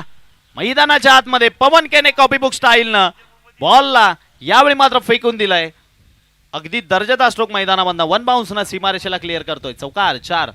मैदानाच्या आतमध्ये पवन केने कॉपीबुक स्टाईलनं बॉलला यावेळी मात्र फेकून दिलाय. अगदी दर्जेदार स्ट्रोक मैदानामधनं वन बाउन्सनं सीमारेषेला क्लिअर करतोय. चौकार 4.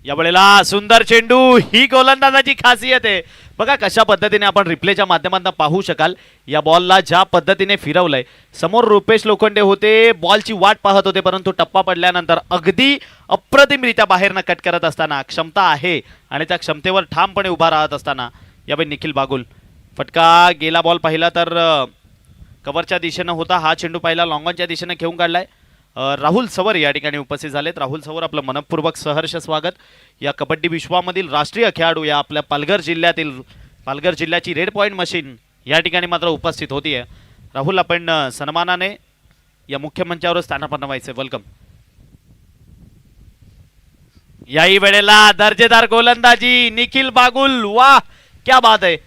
यावेळेला सुंदर चेंडू, ही गोलंदाजाची खासियत आहे. बघा कशा पद्धतीने आपण रिप्लेच्या माध्यमातून पाहू शकाल. या बॉलला ज्या पद्धतीने फिरवलंय, समोर रुपेश लोखंडे होते, बॉलची वाट पाहत होते, परंतु टप्पा पडल्यानंतर अगदी अप्रतिमरित्या बाहेरनं कट करत असताना क्षमता आहे आणि त्या क्षमतेवर ठामपणे उभा राहत असताना यावेळी निखिल बागुल. फटका गेला बॉल पाहिला तर कव्हरच्या दिशेनं होता, हा चेंडू पाहिला लॉंगॉनच्या दिशेनं घेऊन काढलाय. राहुल सवर या ठिकाणी उपस्थित झालेत. राहुल सवर आपलं मनपूर्वक सहर्ष स्वागत. या कबड्डी विश्वामधील राष्ट्रीय खेळाडू, या आपल्या पालघर जिल्ह्याची रेड पॉईंट मशीन या ठिकाणी मात्र उपस्थित होतीये. राहुल आपण सन्मानाने या मुख्य मंचावर स्थानापन्न व्हायचे. वेलकम. याही वेळेला दर्जेदार गोलंदाजी निखिल बागुल, वाह क्या बात आहे.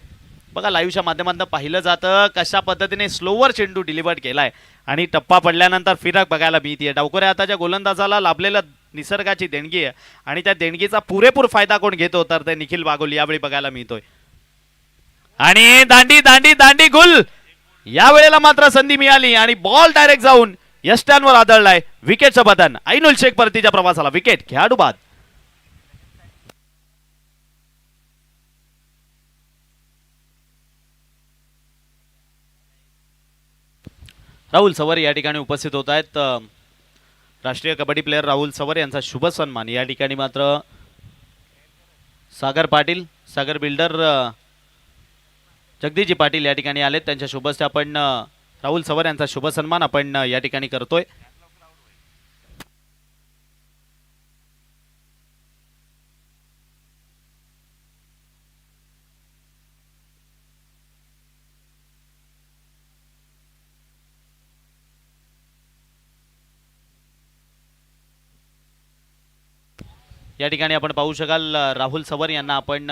बघा लाईव्हच्या माध्यमातून पाहिलं जातं कशा पद्धतीने स्लोवर चेंडू डिलिव्हर केलाय आणि टप्पा पडल्यानंतर फिरक बघायला मिळते. डावखोऱ्या हाताच्या गोलंदाजाला लाभलेलं निसर्गाची देणगी आहे आणि त्या देणगीचा पुरेपूर फायदा कोण घेतो तर ते निखिल बागुल यावेळी बघायला मिळतोय. आणि दांडी दांडी दांडी गुल, यावेळेला मात्र संधी मिळाली आणि बॉल डायरेक्ट जाऊन यष्ट्यांवर आदळलाय. विकेटचं बटन. आईनुल शेख परतीच्या प्रवासाला विकेट. खेळाडू बाद. राहुल सवर या ठिकाणी उपस्थित होत आहेत. राष्ट्रीय कबड्डी प्लेयर राहुल सवर यांचा शुभ सन्मान या ठिकाणी मात्र सागर पाटील, सागर बिल्डर जगदीशजी पाटील या ठिकाणी आलेत. त्यांच्या शुभ हस्ते आपण राहुल सवर यांचा शुभ सन्मान आपण या ठिकाणी करतोय. या ठिकाणी आपण पाहू शकाल राहुल सवर यांना आपण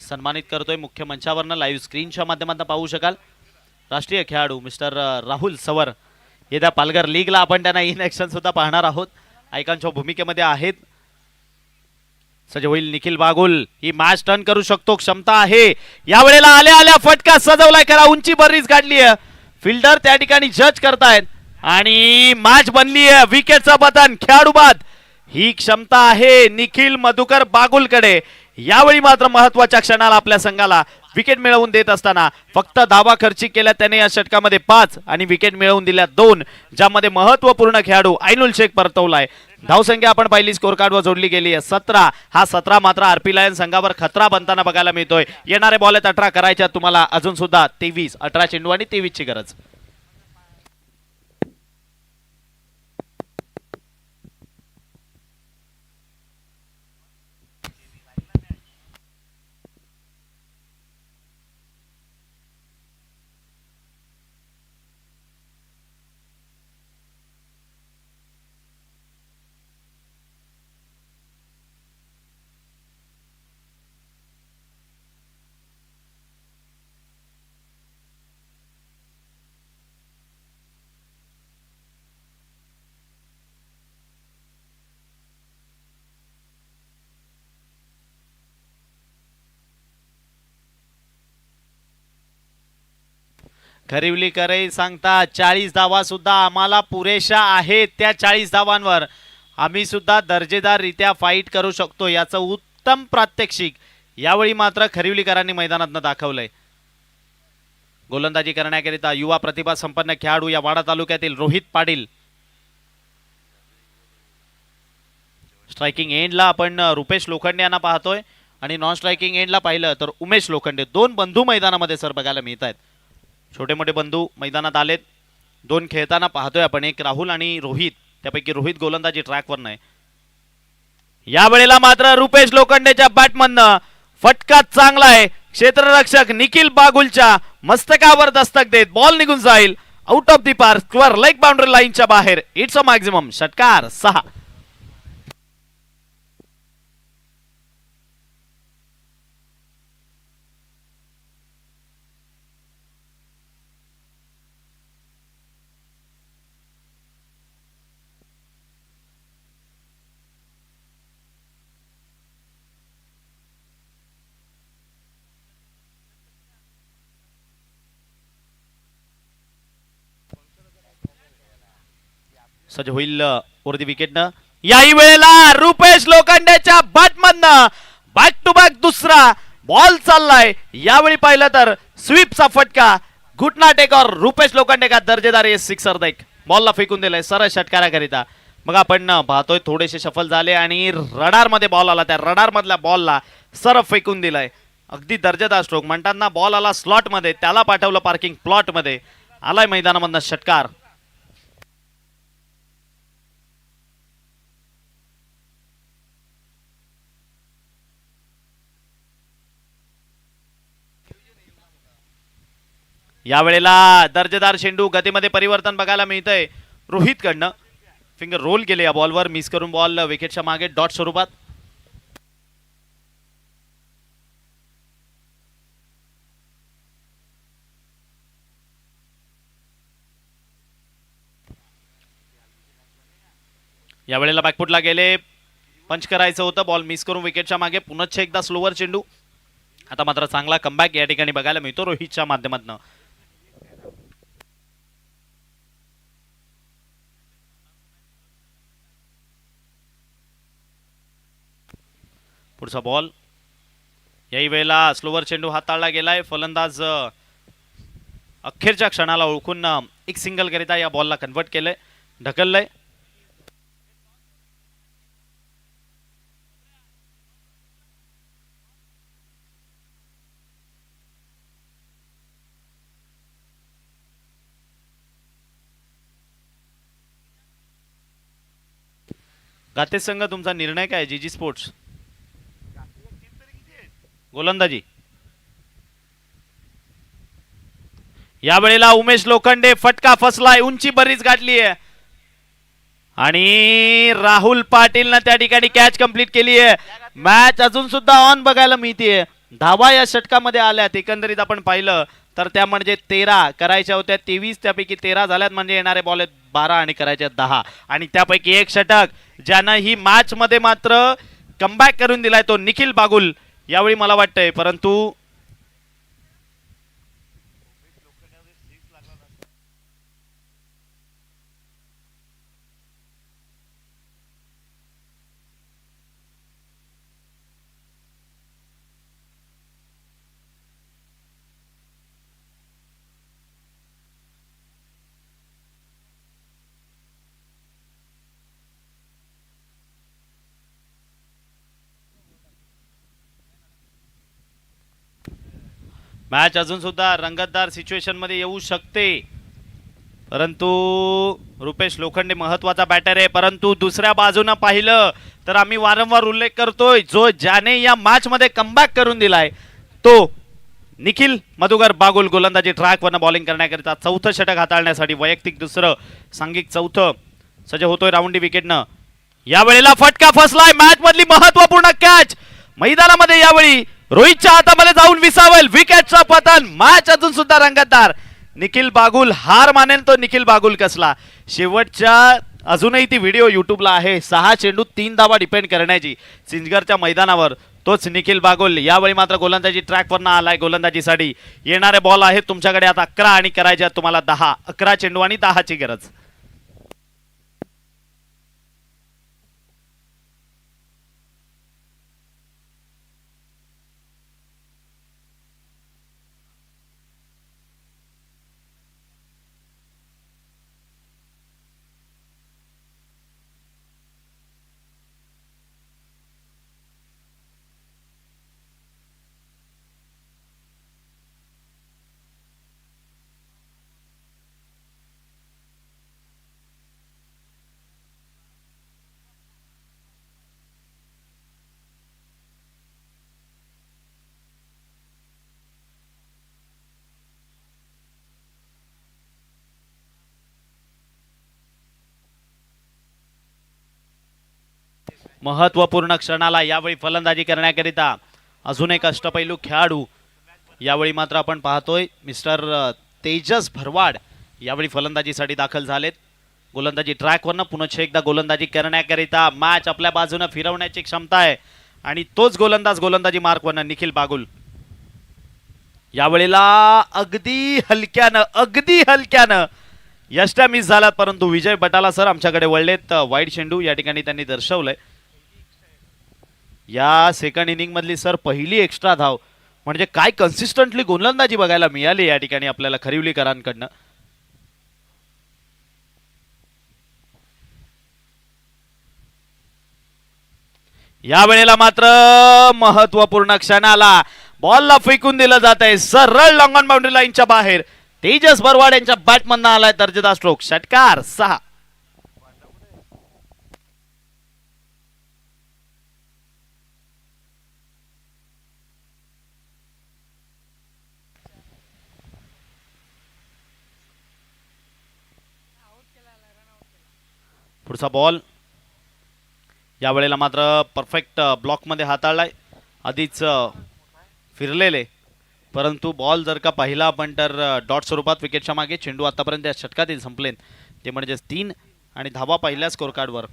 सन्मानित करतोय मुख्य मंचावरनं. लाईव्ह स्क्रीनच्या माध्यमातून पाहू शकाल राष्ट्रीय खेळाडू मिस्टर राहुल सवर. येत्या पालघर लीगला आपण त्यांना इन ॲक्शन सुद्धा पाहणार आहोत. आयकॉनच्या भूमिकेमध्ये आहेत. सज्ज होईल निखिल बागुल, ही मॅच टर्न करू शकतो, क्षमता आहे. यावेळेला आल्या आल्या फटका सजवलाय, करा उंची बरीच काढली आहे. फिल्डर त्या ठिकाणी जज करतायत आणि मॅच बनली आहे. विकेटचं बटन. खेळाडू बाद. ही क्षमता आहे निखिल मधुकर बागुलकडे. यावेळी मात्र महत्वाच्या क्षणाला आपल्या संघाला विकेट मिळवून देत असताना फक्त धावा खर्ची केल्या त्याने या षटकामध्ये 5 आणि विकेट मिळवून दिल्या 2, ज्यामध्ये महत्वपूर्ण खेळाडू आईनुल शेख परतवलाय. धावसंख्या आपण पहिली स्कोर कार्डवर जोडली गेली आहे 17. हा 17 मात्र आरपी लायन संघावर खतरा बनताना बघायला मिळतोय. येणारे बॉल आहेत 18 करायच्या तुम्हाला अजून सुद्धा 23. 18 चेंडू आणि 23 ची गरज. खरिवलीकर सांगता 40 धावा सुद्धा आम्हाला पुरेशा आहेत. त्या 40 धावांवर आम्ही सुद्धा दर्जेदाररित्या फाईट करू शकतो, याचं उत्तम प्रात्यक्षिक यावेळी मात्र खरिवलीकरांनी मैदानात दाखवलंय. गोलंदाजी करण्याकरिता युवा प्रतिभा संपन्न खेळाडू या वाडा तालुक्यातील रोहित पाटील. स्ट्रायकिंग एंडला आपण रुपेश लोखंडे यांना पाहतोय आणि नॉन स्ट्रायकिंग एंडला पाहिलं तर उमेश लोखंडे. 2 बंधू मैदानामध्ये सर बघायला मिळत आहेत. छोटे मोठे बंधू मैदानात आलेत. 2 खेळताना पाहतोय आपण, एक राहुल आणि रोहित. त्यापैकी रोहित गोलंदाजी ट्रॅकवर नाही. यावेळेला मात्र रुपेश लोखंडेच्या बॅटमधनं फटका चांगला आहे. क्षेत्ररक्षक निखिल बागुलच्या मस्तकावर दस्तक देत बॉल निघून जाईल out of the park, square leg boundary लाईनच्या बाहेर. It's a maximum. षटकार 6. सज्ज होईल वरती विकेटनं. याही वेळेला रुपेश लोखंडेच्या बॅटमधनं बॅक टू बॅक दुसरा बॉल चाललाय. यावेळी पाहिलं तर स्वीपचा फटका घुटना टेकॉर रुपेश लोखंडे का दर्जेदार सिक्सर देख बॉलला फेकून दिलाय सरळ षटकाराकरिता. मग आपण पाहतोय थोडेसे सफल झाले आणि रडार मध्ये बॉल आला, त्या रडार मधल्या बॉलला सरळ फेकून दिलाय. अगदी दर्जेदार स्ट्रोक म्हणतात ना, बॉल आला स्लॉट मध्ये, त्याला पाठवलं पार्किंग प्लॉट मध्ये, आलाय मैदानामधनं षटकार. यावेळेला दर्जेदार चेंडू, गतीमध्ये परिवर्तन बघायला मिळतंय रोहित कडनं. फिंगर रोल केले या बॉलवर, मिस करून बॉल विकेटच्या मागे डॉट स्वरूपात. यावेळेला बॅकफुटला गेले, पंच करायचं होतं, बॉल मिस करून विकेटच्या मागे. पुन्हा एकदा स्लोवर चेंडू. आता मात्र चांगला कमबॅक या ठिकाणी बघायला मिळतो रोहितच्या माध्यमातून. पुढचा बॉल, याही वेळेला स्लोवर चेंडू हाताळला गेलाय. फलंदाज अखेरच्या क्षणाला ओळखून एक सिंगल करिता या बॉलला कन्वर्ट केलंय, ढकललंय. गाते संघ तुमचा निर्णय काय? जीजी स्पोर्ट्स गोलंदाजी. यावेळेला उमेश लोखंडे, फटका फसलाय, उंची बरीच गाठली आहे आणि राहुल पाटीलनं त्या ठिकाणी कॅच कंप्लीट केली आहे. मॅच अजून सुद्धा ऑन बघायला मिळतीये. धावा या षटकामध्ये आल्यात. एकंदरीत आपण पाहिलं तर त्या म्हणजे 13 करायच्या होत्या, 23 त्यापैकी 13 झाल्यात, म्हणजे येणारे बॉल आहेत 12 आणि करायचे 10. आणि त्यापैकी एक षटक ज्यानं ही मॅच मध्ये मात्र कमबॅक करून दिलाय तो निखिल बागुल यावेळी मला वाटतंय. परंतु मॅच अजून सुद्धा रंगतदार सिच्युएशन मध्ये येऊ शकते. परंतु रुपेश लोखंडे महत्वाचा बॅटर आहे. परंतु दुसऱ्या बाजूने पाहिलं तर आम्ही वारंवार उल्लेख करतोय, जो ज्याने या मॅच मध्ये कमबॅक करून दिलाय तो निखिल मधुकर बागुल. गोलंदाजी ट्रॅकवरनं बॉलिंग करण्याकरिता चौथं षटक हाताळण्यासाठी, वैयक्तिक दुसरं, सांघिक चौथं. सज्ज होतोय राऊंडी विकेटनं. यावेळेला फटका फसलाय. मॅच मधली महत्वपूर्ण कॅच मैदानामध्ये यावेळी रोहितच्या हातामध्ये जाऊन विसावेल. विकेटचा पतन. मॅच अजून सुद्धा रंगतदार. निखिल बागुल हार मानेल तो निखिल बागुल कसला. शेवटच्या अजूनही ती व्हिडिओ युट्यूबला आहे, 6 चेंडू 3 धावा डिपेंड करण्याची सिंजगरच्या मैदानावर, तोच निखिल बागुल. यावेळी मात्र गोलंदाजी ट्रॅकवरनं आलाय. गोलंदाजीसाठी येणारे बॉल आहेत तुमच्याकडे आता 11 आणि करायचे तुम्हाला 10. 11 चेंडू आणि 10 ची गरज. महत्वपूर्ण क्षणाला यावेळी फलंदाजी करण्याकरिता अजून एक अष्टपैलू खेळाडू यावेळी मात्र आपण पाहतोय मिस्टर तेजस भरवाड यावेळी फलंदाजीसाठी दाखल झालेत. गोलंदाजी ट्रॅकवरनं पुन्हा एकदा गोलंदाजी करण्याकरिता मॅच आपल्या बाजूने फिरवण्याची क्षमता आहे आणि तोच गोलंदाजी मार्कवरनं निखिल बागुल. यावेळेला अगदी हलक्यानं यष्ट्या मिस झाल्यात, परंतु विजय बटाला सर आमच्याकडे वळलेत. वाईट चेंडू या ठिकाणी त्यांनी दर्शवलंय. या सेकंड इनिंग मधली सर पहिली एक्स्ट्रा धाव, म्हणजे काय कन्सिस्टंटली गोलंदाजी बघायला मिळाली या ठिकाणी आपल्याला खरिवलीकरांकडनं. या वेळेला मात्र महत्वपूर्ण क्षणाला बॉलला फेकून दिलं जात आहे सरळ लॉंग ऑन बाउंड्री लाईनच्या बाहेर. तेजस भरवाड यांच्या बॅटमधनं आलाय दर्जेदार स्ट्रोक, षटकार 6. पुढचा बॉल यावेळेला मात्र परफेक्ट ब्लॉकमध्ये हाताळलाय. आधीच फिरलेले, परंतु बॉल जर का पाहिला आपण तर डॉट स्वरूपात विकेटच्या मागे. चेंडू आतापर्यंत या षटकातील संपलेत ते म्हणजे 3 आणि धावा पहिल्या स्कोर कार्डवर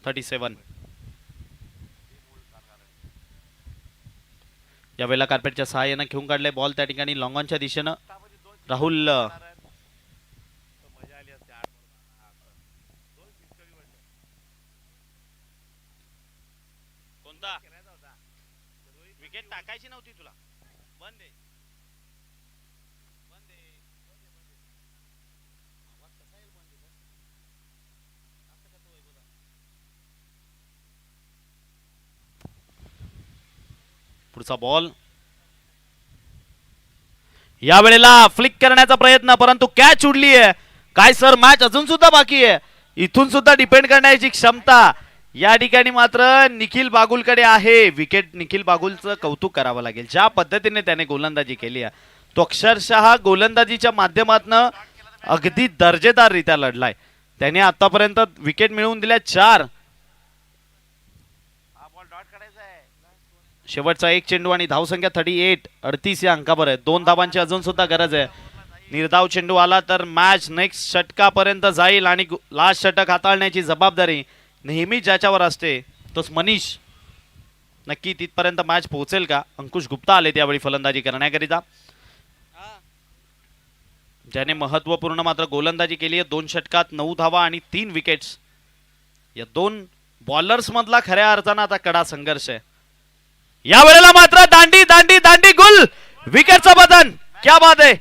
37. यावेळेला कार्पेटच्या सहाय्यानं घेऊन काढले बॉल त्या ठिकाणी लॉंग ऑनच्या दिशेनं. राहुल विकेट टाकायची नव्हती तुला, बंद आहे. पुढचा बॉल या वेळेला फ्लिक करण्याचा प्रयत्न, परंतु कॅच उडली आहे. काय सर, मॅच अजून सुद्धा बाकी आहे. इथून सुद्धा डिपेंड करण्याची क्षमता या ठिकाणी मात्र निखिल बागुलकडे आहे. विकेट निखिल बागुलचं कौतुक करावं लागेल. ज्या पद्धतीने त्याने गोलंदाजी केली आहे, तो अक्षरशः गोलंदाजीच्या माध्यमातून अगदी दर्जेदाररित्या लढलाय. त्याने आतापर्यंत विकेट मिळवून दिल्या 4. शेवटचा एक चेंडू आणि धावसंख्या 38 या अंकावर आहे. 2 धावांची अजून सुद्धा गरज आहे. निर्धाव चेंडू आला तर मॅच नेक्स्ट षटकापर्यंत जाईल आणि लास्ट षटक हाताळण्याची जबाबदारी नेहमी ज्याच्यावर असते तोच मनीष. नक्की तिथपर्यंत मॅच पोहोचेल का? अंकुश गुप्ता आले त्यावेळी फलंदाजी करण्याकरिता, ज्याने महत्वपूर्ण मात्र गोलंदाजी केली आहे. 2 षटकात 9 धावा आणि 3 विकेट्स. या 2 बॉलर्स मधला खऱ्या अर्थानं आता कडा संघर्ष आहे. या वेळेला मात्र दांडी गुल, विकेटचं बदन, क्या बात आहे.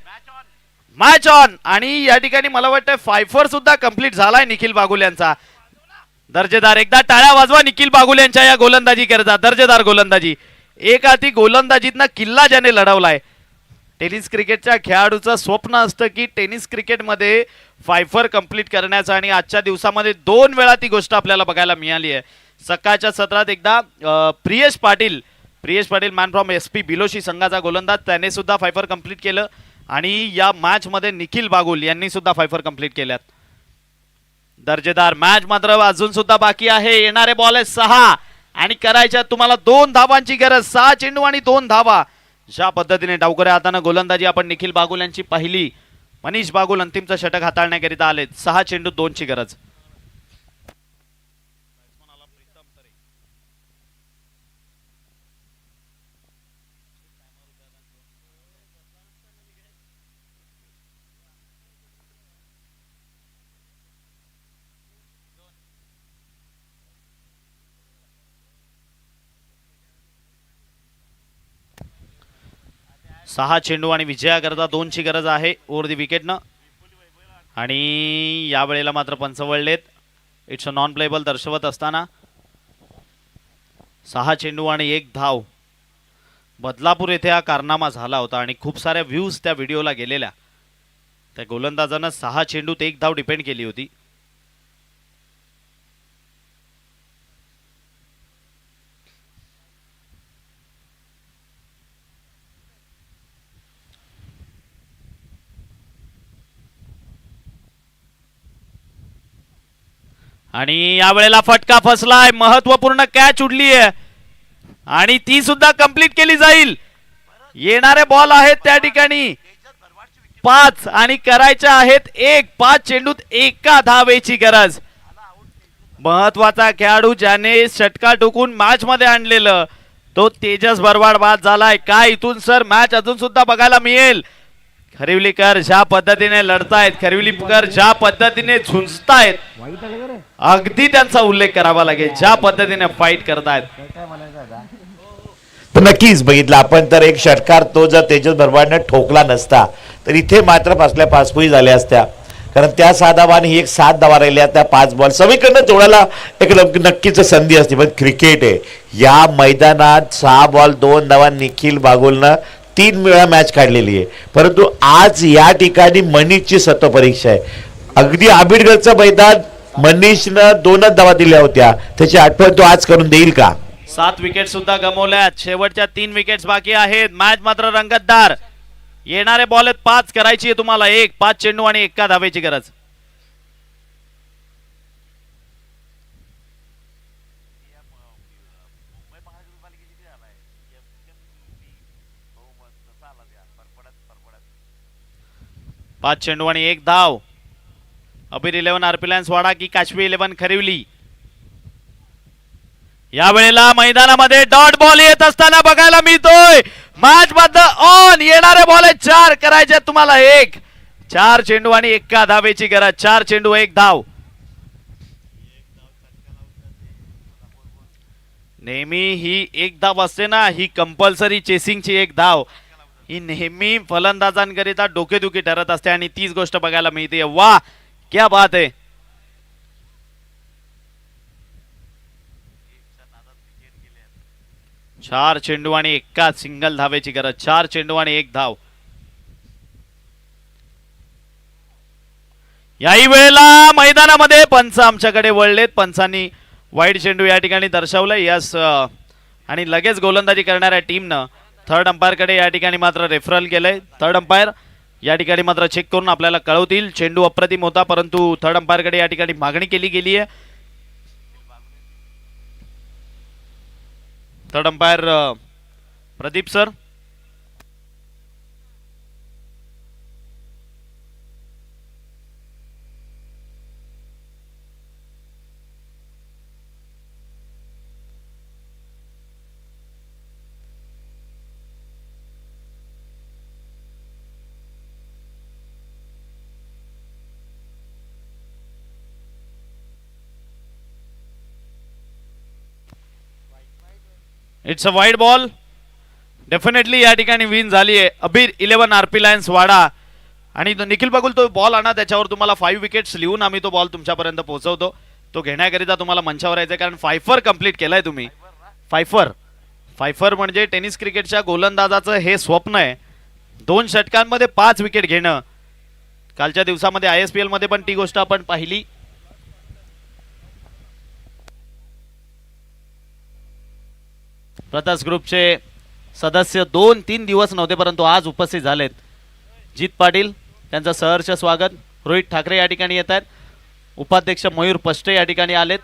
Match on. आणि या ठिकाणी मला वाटतं 5 सुद्धा कंप्लीट झालाय निखिल बागुल यांचा. दर्जेदार, एकदा टाळ्या वाजवा निखिल बागुल यांच्या या गोलंदाजी करता. दर्जेदार गोलंदाजी, एक हाती गोलंदाजीतनं किल्ला ज्याने लढवलाय. टेनिस क्रिकेटच्या खेळाडूचं स्वप्न असतं की टेनिस क्रिकेटमध्ये 5 कंप्लीट करण्याचं, आणि आजच्या दिवसामध्ये 2 वेळा ती गोष्ट आपल्याला बघायला मिळाली आहे. सकाळच्या सत्रात एकदा Priyesh Patil man from SP बिलोशी संघाचा गोलंदाज, त्याने सुद्धा 5 कंप्लीट केलं. आणि या मॅच मध्ये निखिल बागुल यांनी सुद्धा 5 कंप्लीट केल्यात. दर्जेदार. मॅच मात्र अजून सुद्धा बाकी आहे. येणारे बॉल आहे 6 आणि करायच्या तुम्हाला 2 धावांची गरज. 6 चेंडू आणि 2 धावा. ज्या पद्धतीने डावकऱ्या हाताने गोलंदाजी आपण निखिल बागुल यांची पाहिली. मनीष बागुल अंतिमचं षटक हाताळण्याकरिता आले. 6 चेंडू 2 ची गरज. सहा चेंडू आणि विजयाकरता 2 ची गरज आहे ओव्हर दी विकेटनं. आणि या वेळेला मात्र पंच वळलेत. इट्स अ नॉन प्लेबल दर्शवत असताना 6 चेंडू आणि 1 धाव. बदलापूर येथे हा कारनामा झाला होता आणि खूप साऱ्या व्ह्यूज त्या व्हिडिओला गेलेल्या. त्या गोलंदाजानं 6 चेंडूत 1 धाव डिपेंड केली होती. आणि यावेळेला फटका फसलाय, महत्वपूर्ण कॅच उडली आहे आणि ती सुद्धा कंप्लीट केली जाईल. येणारे बॉल आहेत त्या ठिकाणी 5 आणि करायच्या आहेत 1. 5 चेंडूत एका धावेची गरज. महत्वाचा खेळाडू ज्याने षटका टोकून मॅच मध्ये आणलेलं तो तेजस भरवाड बाद झालाय. काय इथून सर मॅच अजून सुद्धा बघायला मिळेल. खरिवलीकर ज्या पद्धतीने लढतायत, खरिवलीकर ज्या पद्धतीने झुंजतायत, अगदी त्यांचा उल्लेख करावा लागेल. ज्या पद्धतीने फाईट करतायत. तर नक्कीच बघितलं आपण तर एक षटकार तो जर तेजस भरवाडने ठोकला नसता तर इथे मात्र पासल्या पाचपोळी झाल्या असत्या. कारण त्या 6 धावा आणि ही एक 7 धावा राहिल्या त्या 5 बॉल सगळीकडनं जोडायला एक नक्कीच संधी असते. पण क्रिकेट आहे या मैदानात 6 बॉल 2 धावा निखिल बागुलनं 3 वेळा मॅच काढलेली आहे. परंतु आज या ठिकाणी मनीषची सत्व परीक्षा आहे. अगदी आबिडगडचं मैदान मनीषनं 2च धावा दिल्या होत्या, त्याची आठवण तो आज करून देईल का? 7 विकेट सुद्धा गमावल्यात. शेवटच्या 3 विकेट्स बाकी आहेत. मॅच मात्र रंगतदार. येणारे बॉल आहेत 5, करायची आहे तुम्हाला 1. 5 चेंडू आणि एका धावेची गरज. पाच चेंडू आणि 1 धाव. अबीर 11 आरपी लायन्स वाडा की काशवी 11 खरिवली. या वेळेला मैदानामध्ये डॉट बॉल येत असताना बघायला मिळतोय. मॅच मध्ये ऑन. येणारे बॉल 4, करायचे तुम्हाला 1. 4 चेंडू आणि एका धावेची गरज. 4 चेंडू 1 धाव. नेहमी ही 1 धाव असते ना, ही कंपल्सरी चेसिंगची 1 धाव ही नेहमी फलंदाजांकरिता डोकेदुखी ठरत असते आणि तीच गोष्ट बघायला मिळते. वा क्या बात आहे. चार चेंडू आणि एका सिंगल धावेची गरज. 4 चेंडू आणि 1 धाव. याही वेळेला मैदानामध्ये पंच आमच्याकडे वळलेत. पंचांनी वाईड चेंडू या ठिकाणी दर्शवलंय. यस आणि लगेच गोलंदाजी करणाऱ्या टीमनं थर्ड अंपायर कडे या ठिकाणी मात्र रेफरल केलंय. थर्ड अंपायर या ठिकाणी मात्र चेक करून आपल्याला कळवतील. चेंडू अप्रतिम होता परंतु थर्ड अंपायर कडे या ठिकाणी मागणी केली गेली आहे. Third umpire Pradeep sir. It's a wide ball. Definitely या ठिकाणी विन झाली आहे. अबीर 11 आरपी लायन्स वाडा आणि निखिल बागुल तो बॉल आणा, त्याच्यावर तुम्हाला 5 विकेट्स लिहून आम्ही तो बॉल तुमच्यापर्यंत पोहोचवतो. तो घेण्याकरिता तुम्हाला मंचावर यायचं कारण फायफर कंप्लीट केलाय तुम्ही. फायफर म्हणजे टेनिस क्रिकेटच्या गोलंदाजाचं हे स्वप्न आहे. 2 षटकांमध्ये 5 विकेट घेणं. कालच्या दिवसामध्ये ISPL मध्ये पण ती गोष्ट आपण पाहिली. प्रतास ग्रुपचे सदस्य 2-3 दिवस नव्हते परंतु आज उपस्थित झालेत. जीत पाटील त्यांचं सहर्ष स्वागत. रोहित ठाकरे या ठिकाणी येत आहेत. उपाध्यक्ष मयूर पष्टे या ठिकाणी आलेत.